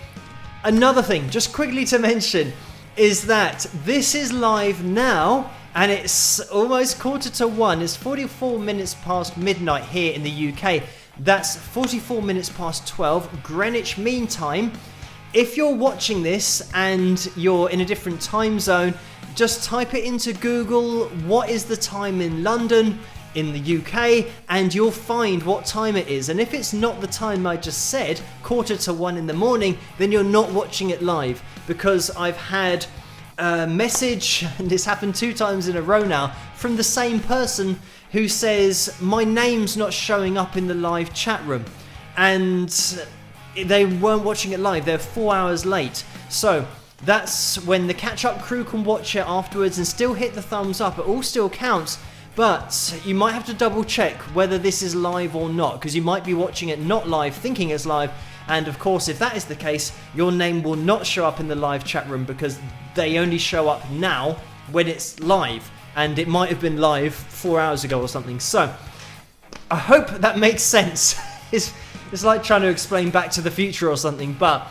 Another thing, just quickly to mention, is that this is live now, and it's almost 1:45. It's 44 minutes past midnight here in the UK. That's 44 minutes past 12 Greenwich Mean Time. If you're watching this and you're in a different time zone, just type it into Google, what is the time in London, in the UK, and you'll find what time it is. And if it's not the time I just said, 1:45 in the morning, then you're not watching it live, because I've had a message, and it's happened 2 times in a row now, from the same person who says, my name's not showing up in the live chat room. And they weren't watching it live, they're 4 hours late. So that's when the catch-up crew can watch it afterwards and still hit the thumbs up. It all still counts, but you might have to double check whether this is live or not, because you might be watching it not live, thinking it's live, and of course if that is the case, your name will not show up in the live chat room, because they only show up now when it's live, and it might have been live 4 hours ago or something. So I hope that makes sense. It's like trying to explain Back to the Future or something, but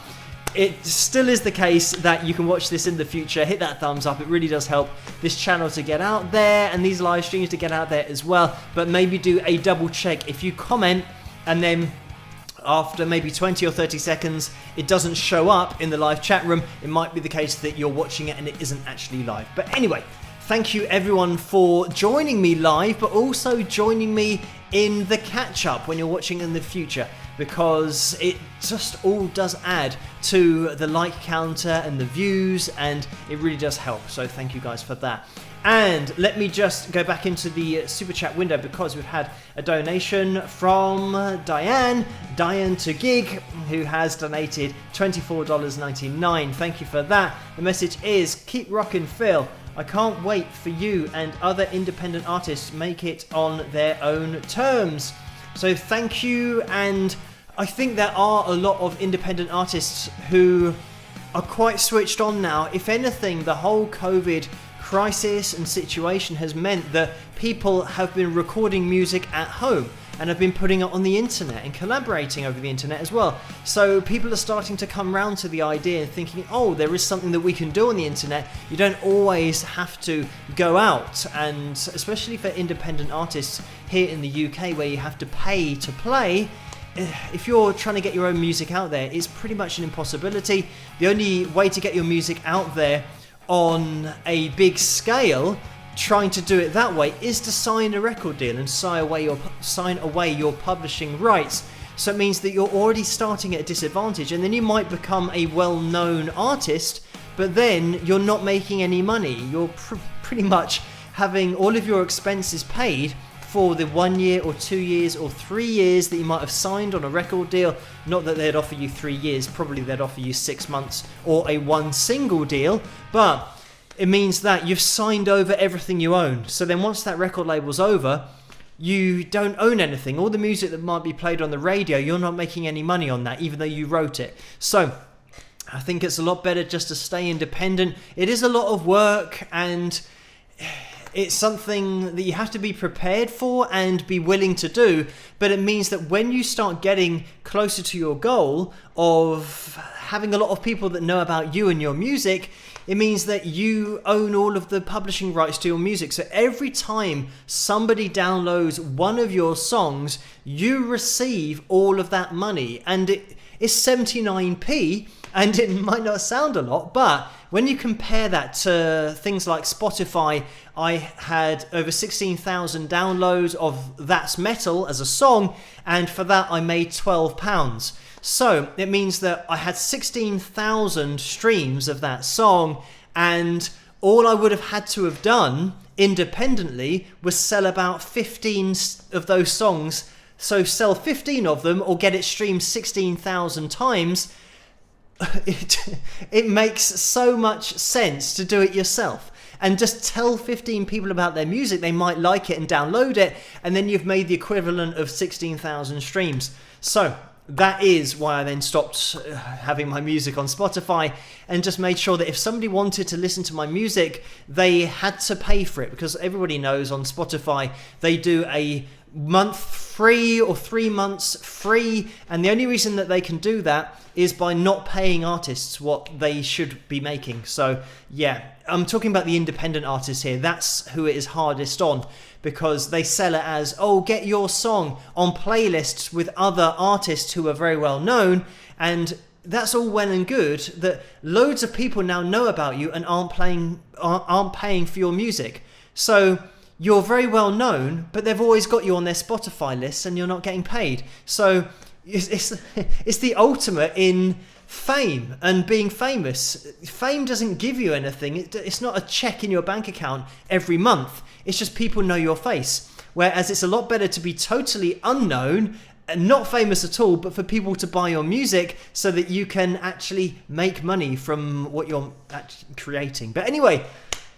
it still is the case that you can watch this in the future. Hit that thumbs up, it really does help this channel to get out there, and these live streams to get out there as well. But maybe do a double check. If you comment and then after maybe 20 or 30 seconds it doesn't show up in the live chat room, it might be the case that you're watching it and it isn't actually live. But anyway, thank you everyone for joining me live, but also joining me in the catch-up when you're watching in the future, because it just all does add to the like counter and the views, and it really does help. So thank you guys for that. And let me just go back into the super chat window, because we've had a donation from Diane to Gig, who has donated $24.99. Thank you for that. The message is, keep rocking, Phil. I can't wait for you and other independent artists to make it on their own terms. So thank you, and I think there are a lot of independent artists who are quite switched on now. If anything, the whole COVID crisis and situation has meant that people have been recording music at home and have been putting it on the internet and collaborating over the internet as well. So people are starting to come round to the idea and thinking, oh, there is something that we can do on the internet. You don't always have to go out, and especially for independent artists here in the UK where you have to pay to play, if you're trying to get your own music out there, it's pretty much an impossibility. The only way to get your music out there on a big scale, trying to do it that way, is to sign a record deal and sign away your publishing rights. So it means that you're already starting at a disadvantage, and then you might become a well-known artist, but then you're not making any money. You're pretty much having all of your expenses paid for the 1 year or 2 years or 3 years that you might have signed on a record deal. Not that they'd offer you 3 years, probably they'd offer you 6 months or a one single deal, but it means that you've signed over everything you own. So then once that record label's over, you don't own anything. All the music that might be played on the radio, you're not making any money on that, even though you wrote it. So I think it's a lot better just to stay independent. It is a lot of work, and it's something that you have to be prepared for and be willing to do, but it means that when you start getting closer to your goal of having a lot of people that know about you and your music, it means that you own all of the publishing rights to your music. So every time somebody downloads one of your songs, you receive all of that money, and it's 79p, and it might not sound a lot, but when you compare that to things like Spotify, I had over 16,000 downloads of That's Metal as a song, and for that I made £12. So it means that I had 16,000 streams of that song, and all I would have had to have done independently was sell about 15 of those songs. So sell 15 of them or get it streamed 16,000 times. It makes so much sense to do it yourself and just tell 15 people about their music. They might like it and download it, and then you've made the equivalent of 16,000 streams. So that is why I then stopped having my music on Spotify and just made sure that if somebody wanted to listen to my music, they had to pay for it, because everybody knows on Spotify they do a month free or 3 months free, and the only reason that they can do that is by not paying artists what they should be making. So yeah, I'm talking about the independent artists here. That's who it is hardest on, because they sell it as, oh, get your song on playlists with other artists who are very well known, and that's all well and good that loads of people now know about you and aren't paying for your music. So you're very well known, but they've always got you on their Spotify lists and you're not getting paid. So it's the ultimate in fame and being famous. Fame doesn't give you anything. It's not a check in your bank account every month. It's just people know your face. Whereas it's a lot better to be totally unknown and not famous at all, but for people to buy your music so that you can actually make money from what you're actually creating. But anyway,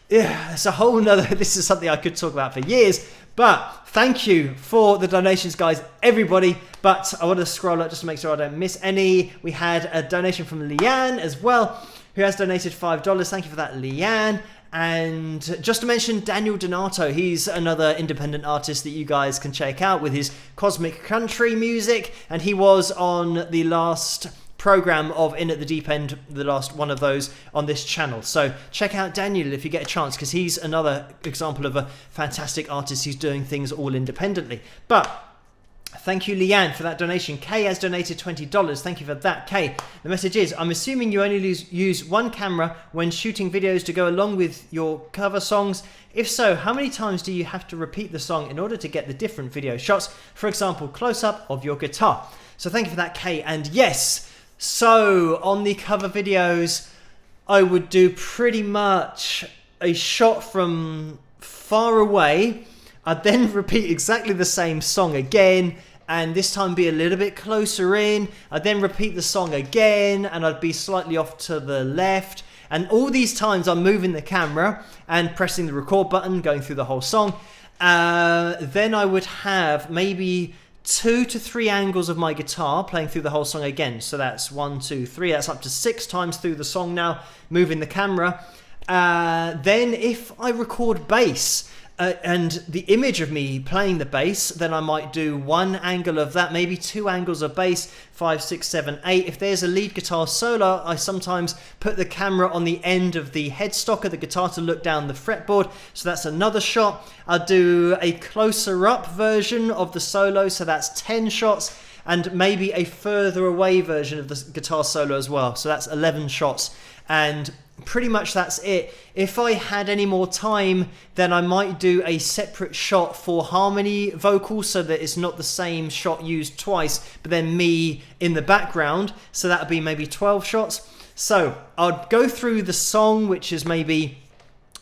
yeah, it's a whole nother, this is something I could talk about for years, but thank you for the donations, guys, everybody. But I want to scroll up just to make sure I don't miss any. We had a donation from Leanne as well, who has donated $5. Thank you for that, Leanne. And just to mention Daniel Donato, he's another independent artist that you guys can check out with his cosmic country music, and he was on the last program of In at the Deep End, the last one of those on this channel. So check out Daniel if you get a chance, because he's another example of a fantastic artist who's doing things all independently. But thank you, Leanne, for that donation. Kay has donated $20. Thank you for that, Kay. The message is, I'm assuming you only use one camera when shooting videos to go along with your cover songs. If so, how many times do you have to repeat the song in order to get the different video shots? For example, close-up of your guitar. So thank you for that, Kay. And yes, so on the cover videos, I would do pretty much a shot from far away. I'd then repeat exactly the same song again, and this time be a little bit closer in. I'd then repeat the song again, and I'd be slightly off to the left. And all these times I'm moving the camera and pressing the record button, going through the whole song. Then I would have maybe 2 to 3 angles of my guitar playing through the whole song again. So that's 1, 2, 3. That's up to 6 times through the song now, moving the camera. Then if I record bass and the image of me playing the bass, then I might do 1 angle of that, maybe 2 angles of bass, 5, 6, 7, 8. If there's a lead guitar solo, I sometimes put the camera on the end of the headstock of the guitar to look down the fretboard. So that's another shot. I'll do a closer up version of the solo, so that's 10 shots, and maybe a further away version of the guitar solo as well. So that's 11 shots. And pretty much that's it. If I had any more time, then I might do a separate shot for harmony vocals so that it's not the same shot used twice, but then me in the background. So that would be maybe 12 shots. So I'd go through the song, which is maybe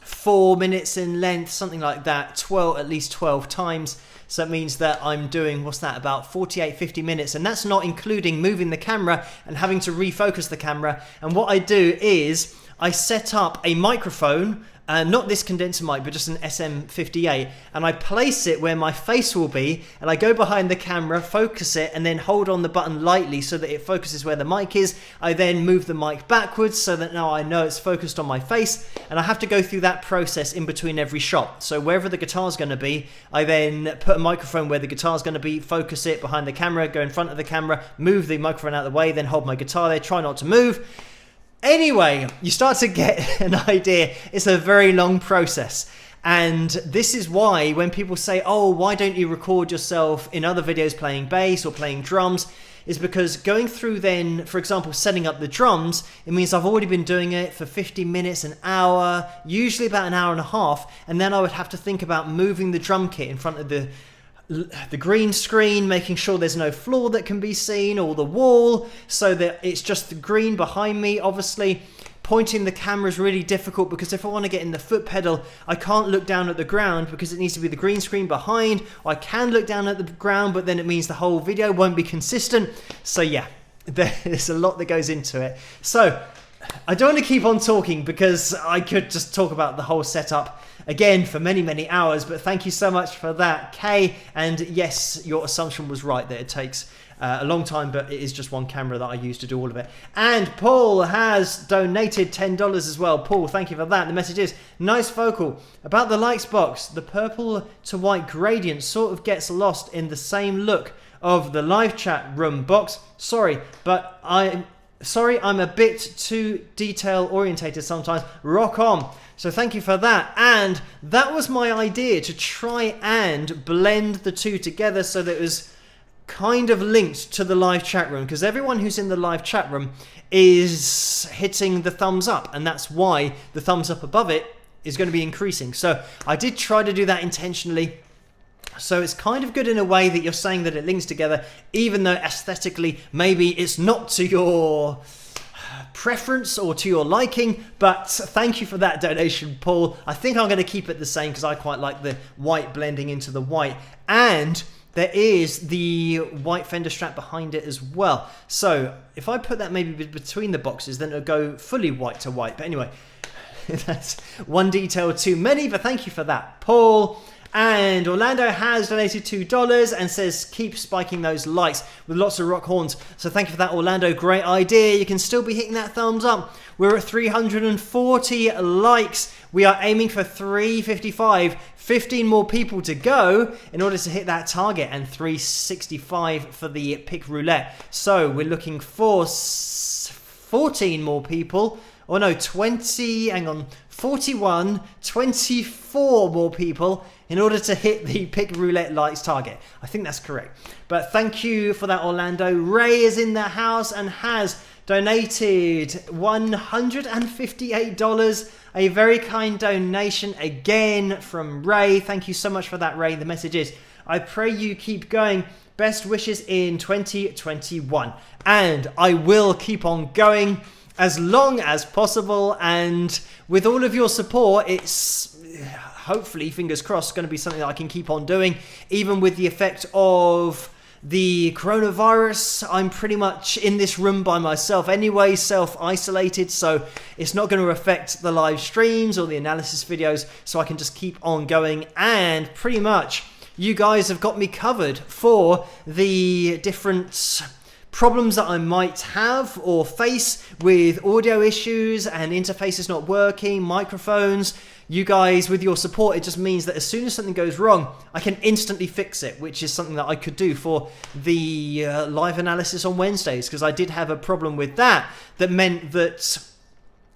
4 minutes in length, something like that, at least 12 times. So that means that I'm doing, what's that, about 48, 50 minutes. And that's not including moving the camera and having to refocus the camera. And what I do is I set up a microphone, not this condenser mic, but just an SM58, and I place it where my face will be, and I go behind the camera, focus it, and then hold on the button lightly so that it focuses where the mic is. I then move the mic backwards so that now I know it's focused on my face, and I have to go through that process in between every shot. So wherever the guitar's going to be, I then put a microphone where the guitar's going to be, focus it behind the camera, go in front of the camera, move the microphone out of the way, then hold my guitar there, try not to move. Anyway, you start to get an idea. It's a very long process. And this is why when people say, oh, why don't you record yourself in other videos playing bass or playing drums, is because going through then, for example, setting up the drums, it means I've already been doing it for 50 minutes, an hour, usually about an hour and a half. And then I would have to think about moving the drum kit in front of the green screen, making sure there's no floor that can be seen, or the wall, so that it's just the green behind me. Obviously, pointing the camera is really difficult because if I want to get in the foot pedal, I can't look down at the ground because it needs to be the green screen behind. Or I can look down at the ground, but then it means the whole video won't be consistent. So yeah, there's a lot that goes into it. So I don't want to keep on talking because I could just talk about the whole setup again for many, many hours, but thank you so much for that, Kay. And yes, your assumption was right that it takes a long time, but it is just one camera that I use to do all of it. And Paul has donated $10 as well. Paul, thank you for that. The message is, nice vocal. About the likes box, the purple to white gradient sort of gets lost in the same look of the live chat room box. Sorry, I'm a bit too detail orientated sometimes. Rock on. So thank you for that. And that was my idea, to try and blend the two together so that it was kind of linked to the live chat room, because everyone who's in the live chat room is hitting the thumbs up, and that's why the thumbs up above it is going to be increasing. So I did try to do that intentionally. So it's kind of good in a way that you're saying that it links together, even though aesthetically maybe it's not to your preference or to your liking. But thank you for that donation, Paul. I think I'm going to keep it the same because I quite like the white blending into the white. And there is the white fender strap behind it as well. So if I put that maybe between the boxes, then it'll go fully white to white. But anyway, that's one detail too many, but thank you for that, Paul. And Orlando has donated $2 and says, keep spiking those likes with lots of rock horns. So thank you for that, Orlando. Great idea. You can still be hitting that thumbs up. We're at 340 likes. We are aiming for 355. 15 more people to go in order to hit that target, and 365 for the pick roulette. So we're looking for 14 more people. Oh no, 20, hang on, 41, 24 more people in order to hit the pick roulette likes target. I think that's correct. But thank you for that, Orlando. Ray is in the house and has donated $158. A very kind donation again from Ray. Thank you so much for that, Ray. The message is, I pray you keep going. Best wishes in 2021. And I will keep on going as long as possible, and with all of your support, it's hopefully, fingers crossed, going to be something that I can keep on doing, even with the effect of the coronavirus. I'm pretty much in this room by myself anyway, self-isolated, so it's not going to affect the live streams or the analysis videos, so I can just keep on going and pretty much you guys have got me covered for the different problems that I might have or face with audio issues and interfaces not working, microphones. You guys, with your support, it just means that as soon as something goes wrong, I can instantly fix it, which is something that I could do for the live analysis on Wednesdays, because I did have a problem with that meant that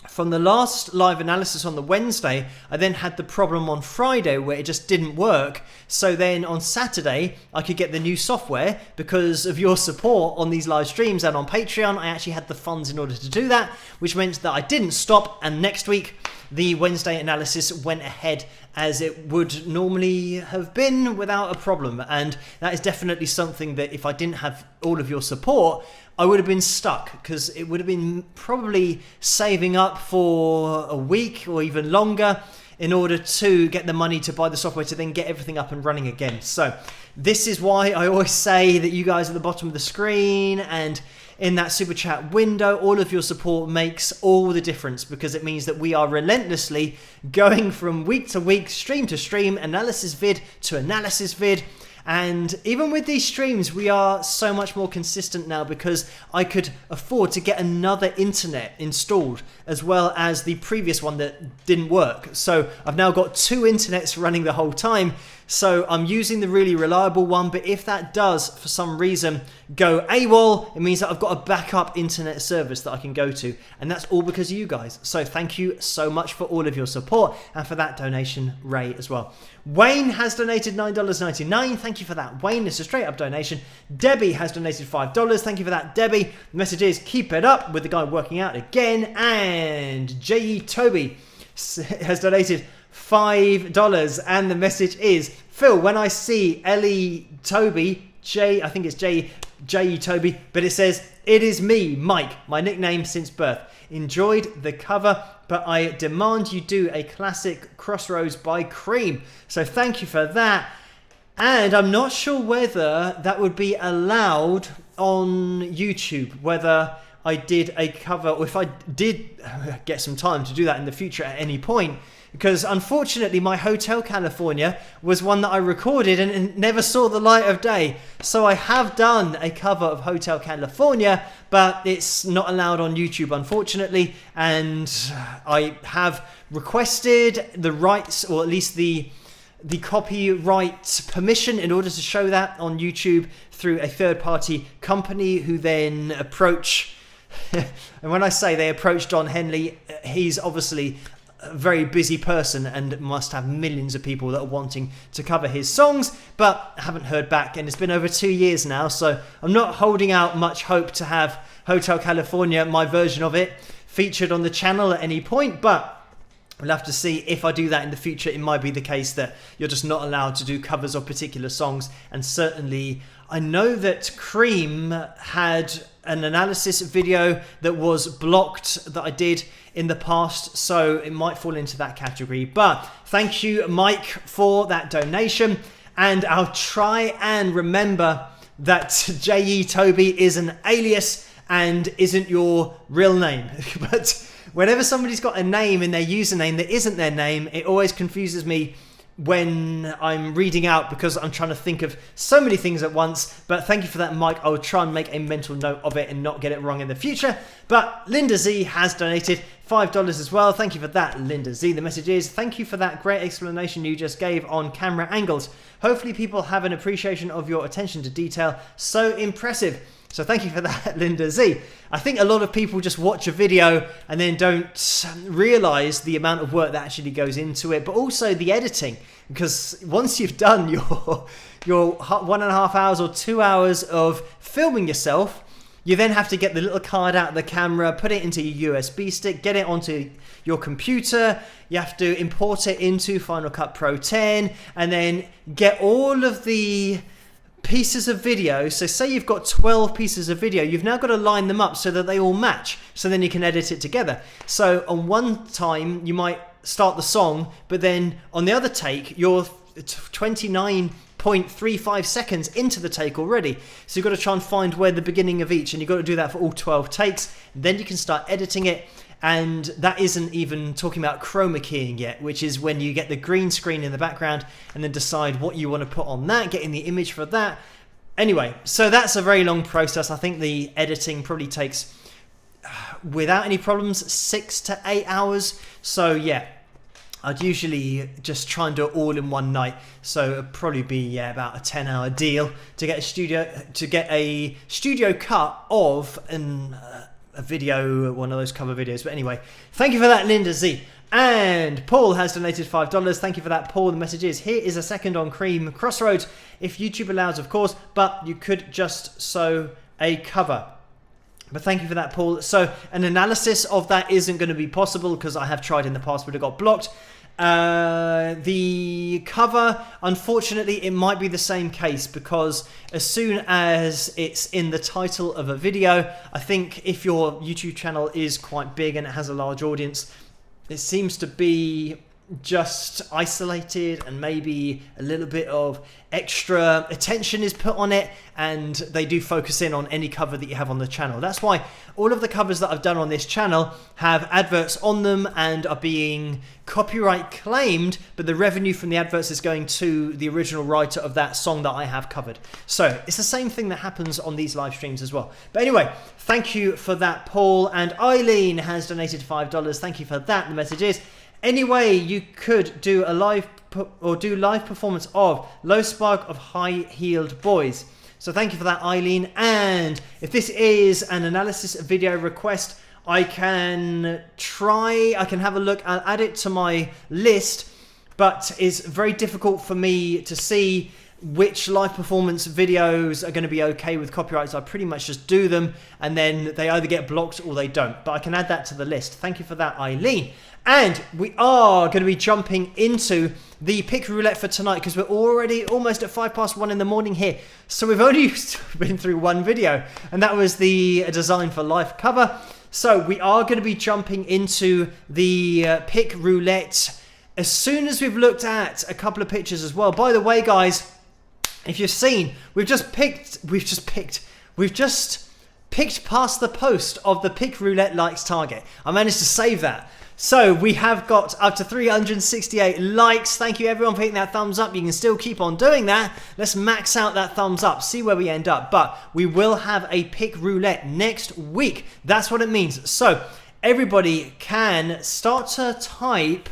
from the last live analysis on the Wednesday, I then had the problem on Friday where it just didn't work. So then on Saturday, I could get the new software because of your support on these live streams and on Patreon. I actually had the funds in order to do that, which meant that I didn't stop. And next week, the Wednesday analysis went ahead as it would normally have been without a problem. And that is definitely something that if I didn't have all of your support, I would have been stuck, because it would have been probably saving up for a week or even longer in order to get the money to buy the software to then get everything up and running again. So this is why I always say that you guys at the bottom of the screen and in that super chat window, all of your support makes all the difference, because it means that we are relentlessly going from week to week, stream to stream, analysis vid to analysis vid. And even with these streams, we are so much more consistent now because I could afford to get another internet installed as well as the previous one that didn't work. So I've now got 2 internets running the whole time. So I'm using the really reliable one, but if that does for some reason go AWOL, it means that I've got a backup internet service that I can go to, and that's all because of you guys. So thank you so much for all of your support and for that donation, Ray, as well. Wayne has donated $9.99. Thank you for that, Wayne. It's a straight up donation. Debbie has donated $5. Thank you for that, Debbie. The message is keep it up with the guy working out again. And J.E. Toby has donated $5, and the message is, Phil, when I see Ellie Toby, I think it's J.E. Toby, but it says, it is me, Mike, my nickname since birth. Enjoyed the cover, but I demand you do a classic Crossroads by Cream. So thank you for that. And I'm not sure whether that would be allowed on YouTube, whether I did a cover, or if I did get some time to do that in the future at any point. Because unfortunately my Hotel California was one that I recorded and never saw the light of day. So I have done a cover of Hotel California, but it's not allowed on YouTube, unfortunately. And I have requested the rights, or at least the copyright permission in order to show that on YouTube through a third-party company who then approach... and when I say they approached Don Henley, he's obviously a very busy person and must have millions of people that are wanting to cover his songs, but I haven't heard back, and it's been over 2 years now, so I'm not holding out much hope to have Hotel California, my version of it, featured on the channel at any point. But we'll have to see if I do that in the future. It might be the case that you're just not allowed to do covers of particular songs, and certainly I know that Cream had an analysis video that was blocked that I did in the past, so it might fall into that category. But thank you, Mike, for that donation, and I'll try and remember that J.E. Toby is an alias and isn't your real name. But whenever somebody's got a name in their username that isn't their name, it always confuses me when I'm reading out, because I'm trying to think of so many things at once. But thank you for that, Mike. I will try and make a mental note of it and not get it wrong in the future. But Linda Z has donated $5 as well. Thank you for that, Linda Z. The message is, thank you for that great explanation you just gave on camera angles. Hopefully people have an appreciation of your attention to detail. So impressive. So thank you for that, Linda Z. I think a lot of people just watch a video and then don't realise the amount of work that actually goes into it, but also the editing. Because once you've done your 1.5 hours or 2 hours of filming yourself, you then have to get the little card out of the camera, put it into your USB stick, get it onto your computer. You have to import it into Final Cut Pro 10, and then get all of the pieces of video. So say you've got 12 pieces of video, you've now got to line them up so that they all match, so then you can edit it together. So on one time you might start the song, but then on the other take you're 29.35 seconds into the take already. So you've got to try and find where the beginning of each, and you've got to do that for all 12 takes. Then you can start editing it, and that isn't even talking about chroma keying yet, which is when you get the green screen in the background and then decide what you want to put on that, getting the image for that. Anyway, so that's a very long process. I think the editing probably takes, without any problems, 6 to 8 hours. So yeah, I'd usually just try and do it all in one night. So it'd probably be about a 10-hour deal to get a studio cut of a video, one of those cover videos. But anyway, thank you for that, Linda Z. And Paul has donated $5. Thank you for that, Paul. The message is, here is a second on Cream Crossroads, if YouTube allows, of course, but you could just sew a cover. But thank you for that, Paul. So an analysis of that isn't going to be possible because I have tried in the past, but it got blocked. The cover, unfortunately, it might be the same case, because as soon as it's in the title of a video, I think if your YouTube channel is quite big and it has a large audience, it seems to be just isolated, and maybe a little bit of extra attention is put on it, and they do focus in on any cover that you have on the channel. That's why all of the covers that I've done on this channel have adverts on them and are being copyright claimed, but the revenue from the adverts is going to the original writer of that song that I have covered. So it's the same thing that happens on these live streams as well. But anyway, thank you for that, Paul. And Eileen has donated $5. Thank you for that. The message is, anyway, you could do a live performance of Low Spark of High Heeled Boys. So thank you for that, Eileen. And if this is an analysis video request, I can have a look. I'll add it to my list, but it's very difficult for me to see which live performance videos are going to be okay with copyrights. I pretty much just do them, and then they either get blocked or they don't. But I can add that to the list. Thank you for that, Eileen. And we are going to be jumping into the pick roulette for tonight, because we're already almost at 1:05 in the morning here. So we've only been through one video, and that was the Design for Life cover. So we are going to be jumping into the pick roulette as soon as we've looked at a couple of pictures as well. By the way, guys, if you've seen, we've just picked past the post of the pick roulette likes target. I managed to save that. So we have got up to 368 likes. Thank you everyone for hitting that thumbs up. You can still keep on doing that. Let's max out that thumbs up, see where we end up. But we will have a pick roulette next week. That's what it means. So everybody can start to type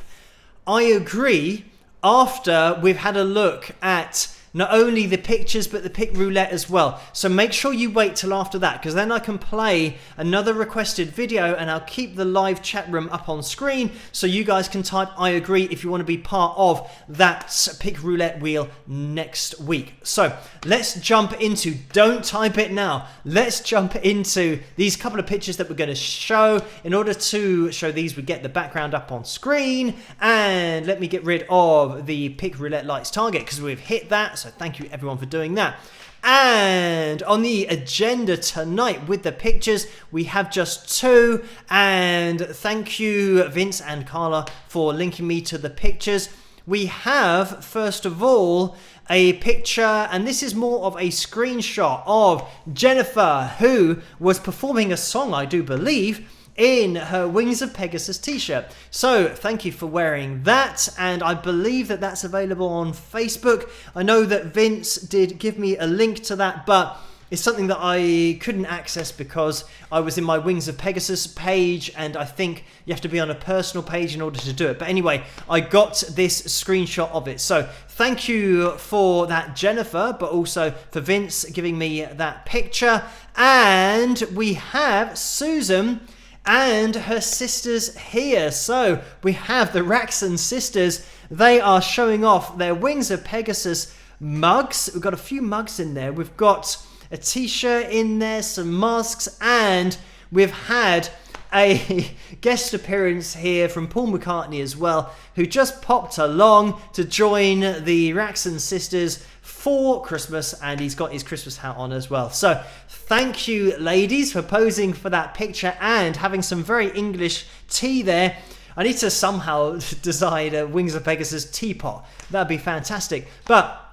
I agree after we've had a look at not only the pictures but the pick roulette as well. So make sure you wait till after that, because then I can play another requested video and I'll keep the live chat room up on screen so you guys can type I agree if you want to be part of that pick roulette wheel next week. So let's jump into, don't type it now, let's jump into these couple of pictures that we're going to show. In order to show these, we get the background up on screen, and let me get rid of the pick roulette lights target because we've hit that. So thank you everyone for doing that. And on the agenda tonight with the pictures, we have just two, and thank you Vince and Carla for linking me to the pictures. We have, first of all, a picture, and this is more of a screenshot of Jennifer, who was performing a song, I do believe, in her Wings of Pegasus t-shirt. So thank you for wearing that, and I believe that that's available on Facebook. I know that Vince did give me a link to that, but it's something that I couldn't access because I was in my Wings of Pegasus page, and I think you have to be on a personal page in order to do it. But anyway, I got this screenshot of it. So thank you for that, Jennifer, but also for Vince giving me that picture. And we have Susan and her sisters here. So we have the Raxon sisters. They are showing off their Wings of Pegasus mugs. We've got a few mugs in there. We've got a t-shirt in there, some masks, and we've had a guest appearance here from Paul McCartney as well, who just popped along to join the Raxon sisters for Christmas, and he's got his Christmas hat on as well. So thank you ladies for posing for that picture and having some very English tea there. I need to somehow design a Wings of Pegasus teapot. That'd be fantastic. But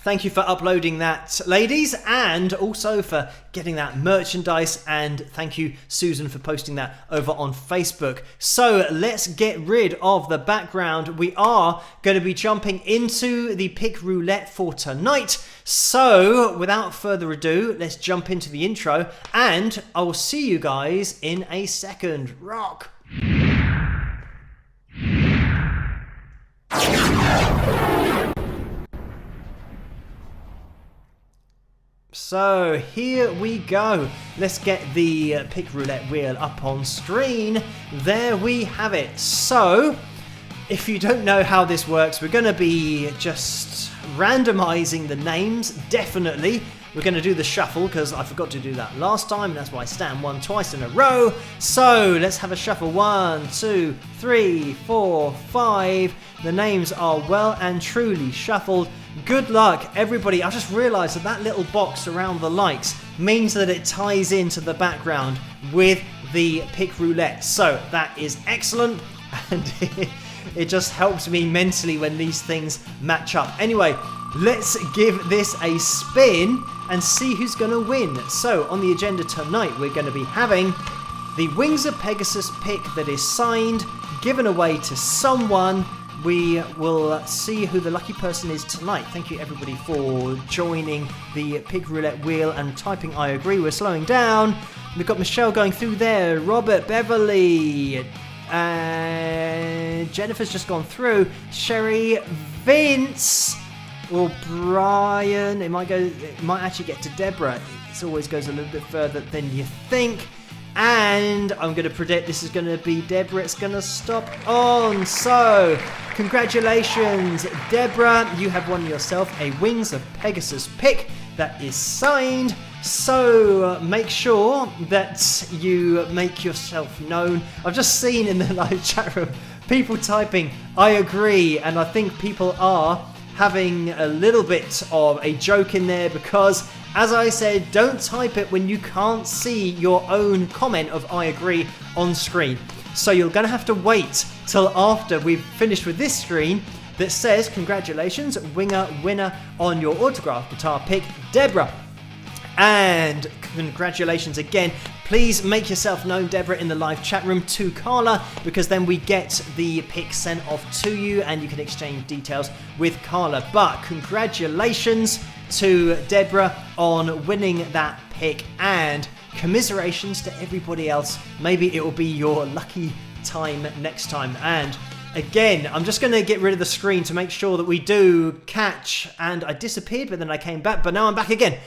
Thank you for uploading that, ladies, and also for getting that merchandise, and thank you, Susan, for posting that over on Facebook. So let's get rid of the background. We are going to be jumping into the pick roulette for tonight. So without further ado, let's jump into the intro, and I will see you guys in a second. Rock! So here we go. Let's get the pick roulette wheel up on screen. There we have it. So if you don't know how this works, we're going to be just randomizing the names, definitely. We're going to do the shuffle because I forgot to do that last time. That's why Stan won twice in a row. So let's have a shuffle. 1, 2, 3, 4, 5. The names are well and truly shuffled. Good luck, everybody. I just realised that that little box around the likes means that it ties into the background with the pick roulette. So that is excellent, and it just helps me mentally when these things match up. Anyway, let's give this a spin and see who's going to win. So on the agenda tonight, we're going to be having the Wings of Pegasus pick that is signed, given away to someone. We will see who the lucky person is tonight. Thank you, everybody, for joining the pick roulette wheel and typing I agree. We're slowing down. We've got Michelle going through there, Robert, Beverly, Jennifer's just gone through, Sherry, Vince, or Brian. It might actually get to Deborah. It always goes a little bit further than you think. And I'm going to predict this is going to be Deborah. It's going to stop on. So, congratulations, Deborah. You have won yourself a Wings of Pegasus pick that is signed. So, make sure that you make yourself known. I've just seen in the live chat room people typing, I agree. And I think people are having a little bit of a joke in there because, as I said, don't type it when you can't see your own comment of I agree on screen. So you're going to have to wait till after we've finished with this screen that says, congratulations, winner on your autograph guitar pick, Deborah. And congratulations again. Please make yourself known, Deborah, in the live chat room to Carla, because then we get the pick sent off to you and you can exchange details with Carla. But congratulations to Deborah on winning that pick, and commiserations to everybody else. Maybe it will be your lucky time next time. And again, I'm just going to get rid of the screen to make sure that we do catch, and I disappeared but then I came back, but now I'm back again.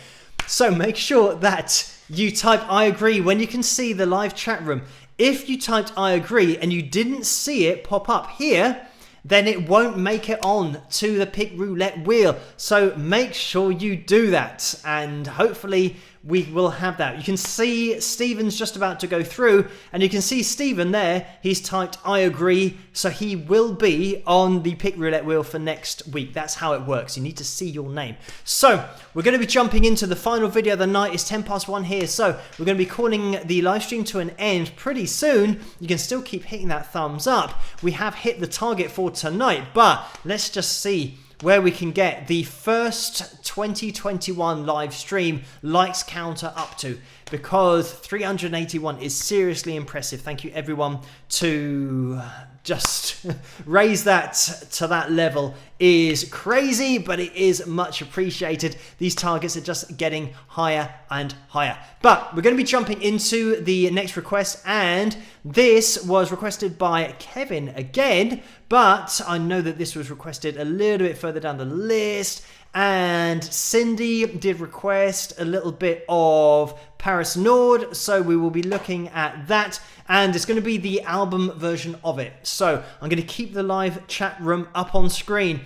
So make sure that you type I agree when you can see the live chat room. If you typed I agree and you didn't see it pop up here, then it won't make it on to the pick roulette wheel. So make sure you do that, and hopefully we will have that. You can see Stephen's just about to go through, and you can see Stephen there. He's typed I agree, so he will be on the pick roulette wheel for next week. That's how it works. You need to see your name. So we're going to be jumping into the final video of the night. It's 1:10 here, so we're going to be calling the live stream to an end pretty soon. You can still keep hitting that thumbs up. We have hit the target for tonight, but let's just see where we can get the first 2021 live stream likes counter up to, because 381 is seriously impressive. Thank you everyone to just raise that to that level is crazy, but it is much appreciated. These targets are just getting higher and higher. But we're going to be jumping into the next request, and this was requested by Kevin again, but I know that this was requested a little bit further down the list. And Cindy did request a little bit of Paris Nord, so we will be looking at that, and it's going to be the album version of it. So I'm going to keep the live chat room up on screen.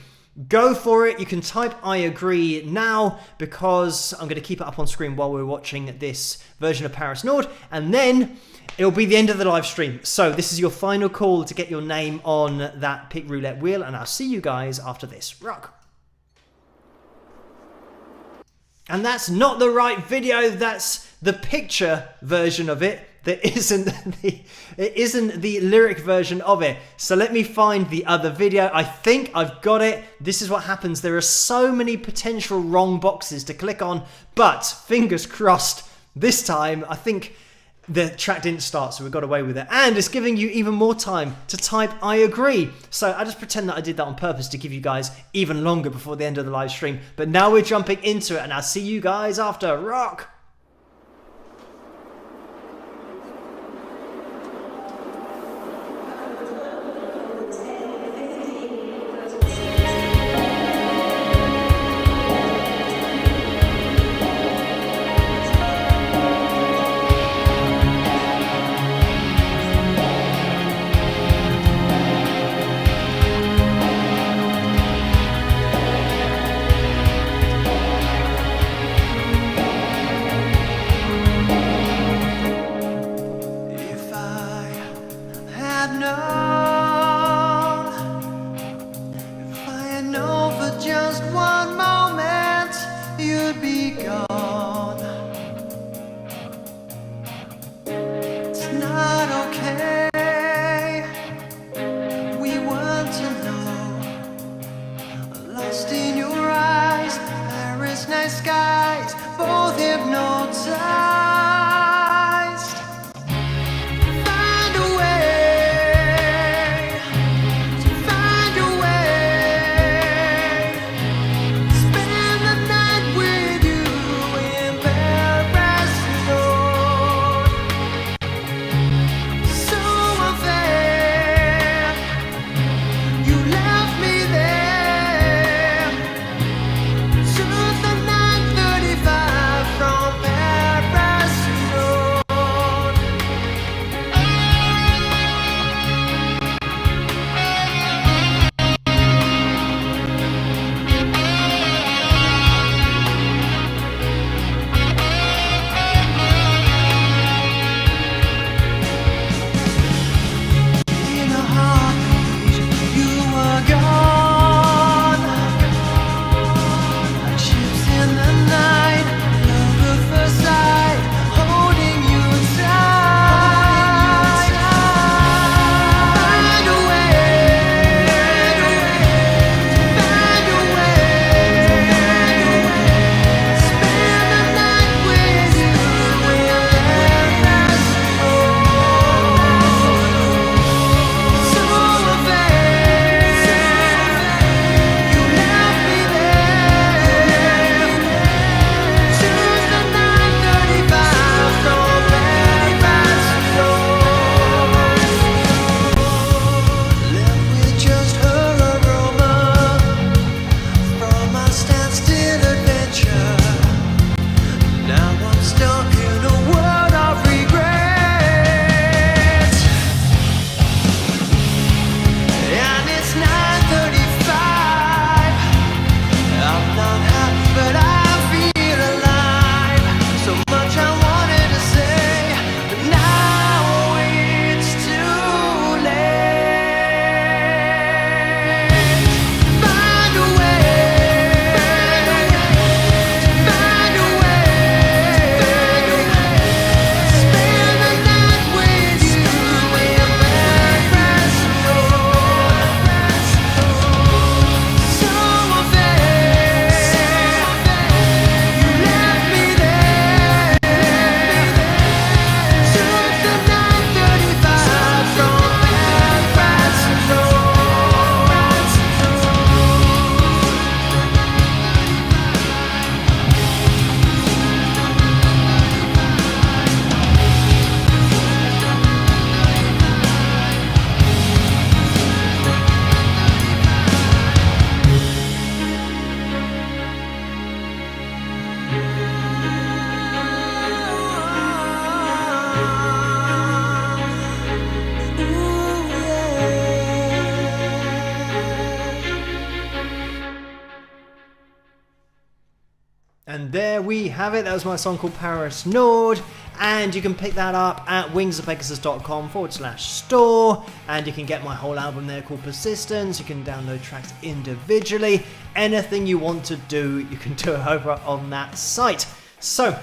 Go for it. You can type I agree now, because I'm going to keep it up on screen while we're watching this version of Paris Nord, and then it'll be the end of the live stream. So this is your final call to get your name on that pick roulette wheel, and I'll see you guys after this. Rock. And that's not the right video, that's the picture version of it there isn't the lyric version of it. So let me find the other video. I think I've got it. This is what happens. There are so many potential wrong boxes to click on, but fingers crossed this time, I think the track didn't start, so we got away with it. And it's giving you even more time to type I agree. So I just pretend that I did that on purpose to give you guys even longer before the end of the live stream. But now we're jumping into it, and I'll see you guys after. Rock! Skies, both hypnotized. Find a way, to find a way. Spend the night with you in Paris, Lord. So unfair, you left me there. Truth the 9:35 from Paris, Lord. In a heartbeat, you were gone. Like ships in the night, love at first sight, holding you tight. Find a way, find a way. Spend the night with you in Paris, so unfair, you left me there. Choose the 9:35 from Paris, left with just her aroma from my standstill adventure. Now I'm stuck in a world of regret. And it's 9:35. I'm not happy, but I feel alive. So much I wanted to say, but now it's too late. Find a way, find a way. Spend the night with you in Paris, Lord. So unfair, you left me there. Took the 9:35 from Paris, Lord. And there we have it. That was my song called Paris Nord. And you can pick that up at wingsofpegasus.com/store. And you can get my whole album there called Persistence. You can download tracks individually. Anything you want to do, you can do it over on that site. So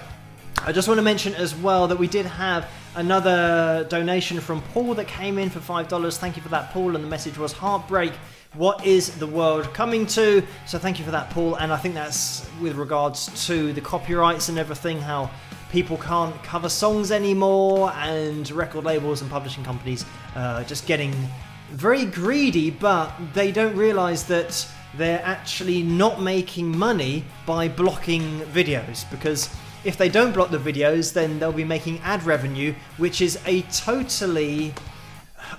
I just want to mention as well that we did have another donation from Paul that came in for $5. Thank you for that, Paul. And the message was heartbreak. What is the world coming to? So thank you for that, Paul. And I think that's with regards to the copyrights and everything, how people can't cover songs anymore, and record labels and publishing companies just getting very greedy, but they don't realize that they're actually not making money by blocking videos, because if they don't block the videos, then they'll be making ad revenue, which is a totally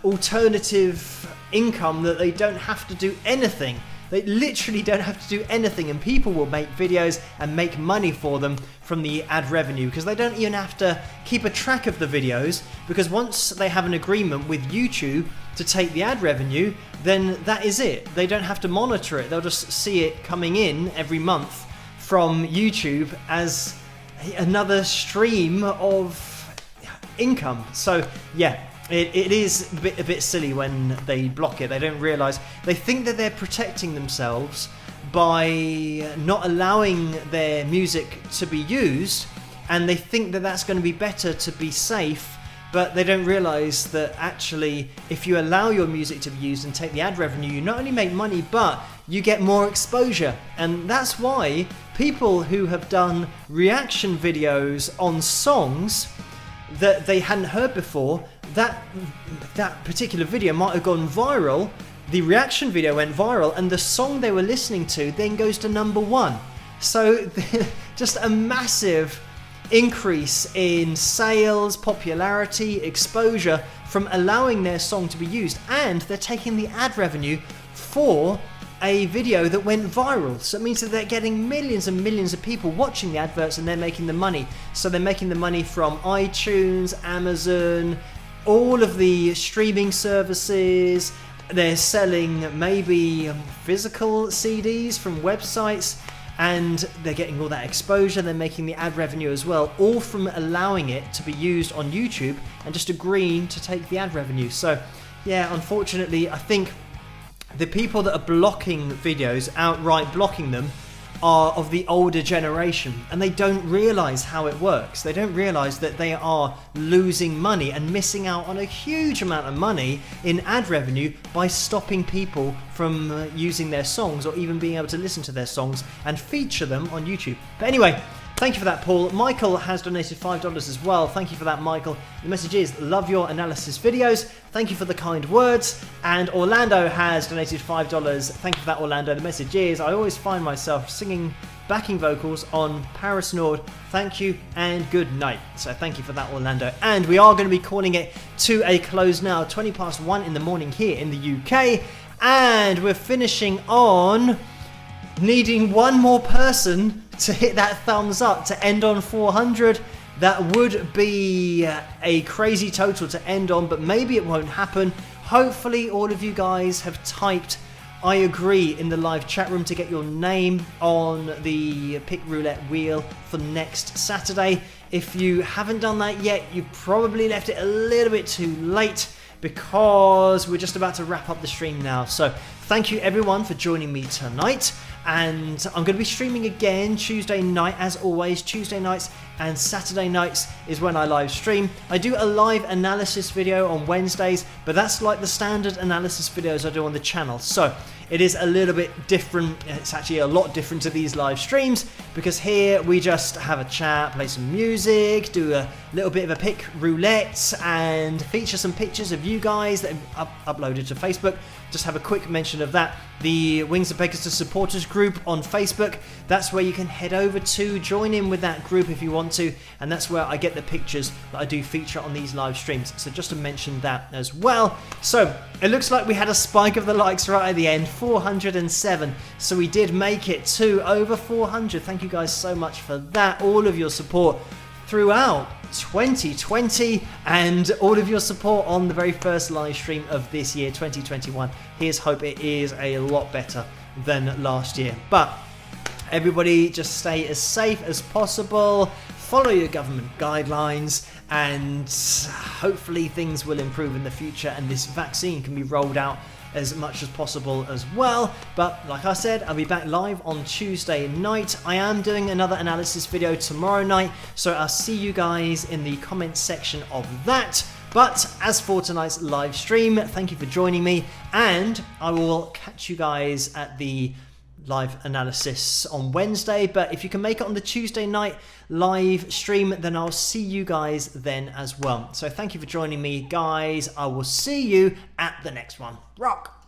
alternative income that they don't have to do anything. They literally don't have to do anything, and people will make videos and make money for them from the ad revenue, because they don't even have to keep a track of the videos, because once they have an agreement with YouTube to take the ad revenue, then that is it. They don't have to monitor it. They'll just see it coming in every month from YouTube as another stream of income. So yeah, it is a bit silly when they block it. They don't realise. They think that they're protecting themselves by not allowing their music to be used, and they think that that's going to be better to be safe, but they don't realise that actually if you allow your music to be used and take the ad revenue, you not only make money, but you get more exposure. And that's why people who have done reaction videos on songs that they hadn't heard before, that particular video might have gone viral, the reaction video went viral, and the song they were listening to then goes to #1. So just a massive increase in sales, popularity, exposure from allowing their song to be used, and they're taking the ad revenue for a video that went viral. So it means that they're getting millions and millions of people watching the adverts, and they're making the money. So they're making the money from iTunes, Amazon, all of the streaming services. They're selling maybe physical CDs from websites, and they're getting all that exposure. They're making the ad revenue as well, all from allowing it to be used on YouTube and just agreeing to take the ad revenue. So yeah, unfortunately, I think the people that are blocking videos, outright blocking them, are of the older generation, and they don't realise how it works. They don't realise that they are losing money and missing out on a huge amount of money in ad revenue by stopping people from using their songs, or even being able to listen to their songs and feature them on YouTube. But anyway, thank you for that, Paul. Michael has donated $5 as well. Thank you for that, Michael. The message is, love your analysis videos. Thank you for the kind words. And Orlando has donated $5. Thank you for that, Orlando. The message is, I always find myself singing backing vocals on Paris Nord. Thank you and good night. So thank you for that, Orlando. And we are going to be calling it to a close now, 1:20 in the morning here in the UK. And we're finishing on needing one more person to hit that thumbs up to end on 400. That would be a crazy total to end on, but maybe it won't happen. Hopefully all of you guys have typed I agree in the live chat room to get your name on the pick roulette wheel for next Saturday. If you haven't done that yet, you've probably left it a little bit too late, because we're just about to wrap up the stream now. So thank you everyone for joining me tonight, and I'm going to be streaming again Tuesday night as always. Tuesday nights and Saturday nights is when I live stream. I do a live analysis video on Wednesdays, but that's like the standard analysis videos I do on the channel. So it is a little bit different. It's actually a lot different to these live streams, because here we just have a chat, play some music, do a little bit of a pick roulette, and feature some pictures of you guys that are uploaded to Facebook. Just have a quick mention of that. The Wings of Pegasus supporters group on Facebook, that's where you can head over to join in with that group if you want to, and that's where I get the pictures that I do feature on these live streams. So just to mention that as well. So it looks like we had a spike of the likes right at the end, 407. So we did make it to over 400. Thank you guys so much for that, all of your support throughout 2020 and all of your support on the very first live stream of this year, 2021. Here's hope it is a lot better than last year. But everybody just stay as safe as possible, follow your government guidelines, and hopefully things will improve in the future and this vaccine can be rolled out as much as possible as well. But like I said, I'll be back live on Tuesday night. I am doing another analysis video tomorrow night, so I'll see you guys in the comments section of that. But as for tonight's live stream, thank you for joining me, and I will catch you guys at the live analysis on Wednesday. But if you can make it on the Tuesday night live stream, then I'll see you guys then as well. So thank you for joining me, guys. I will see you at the next one. Rock!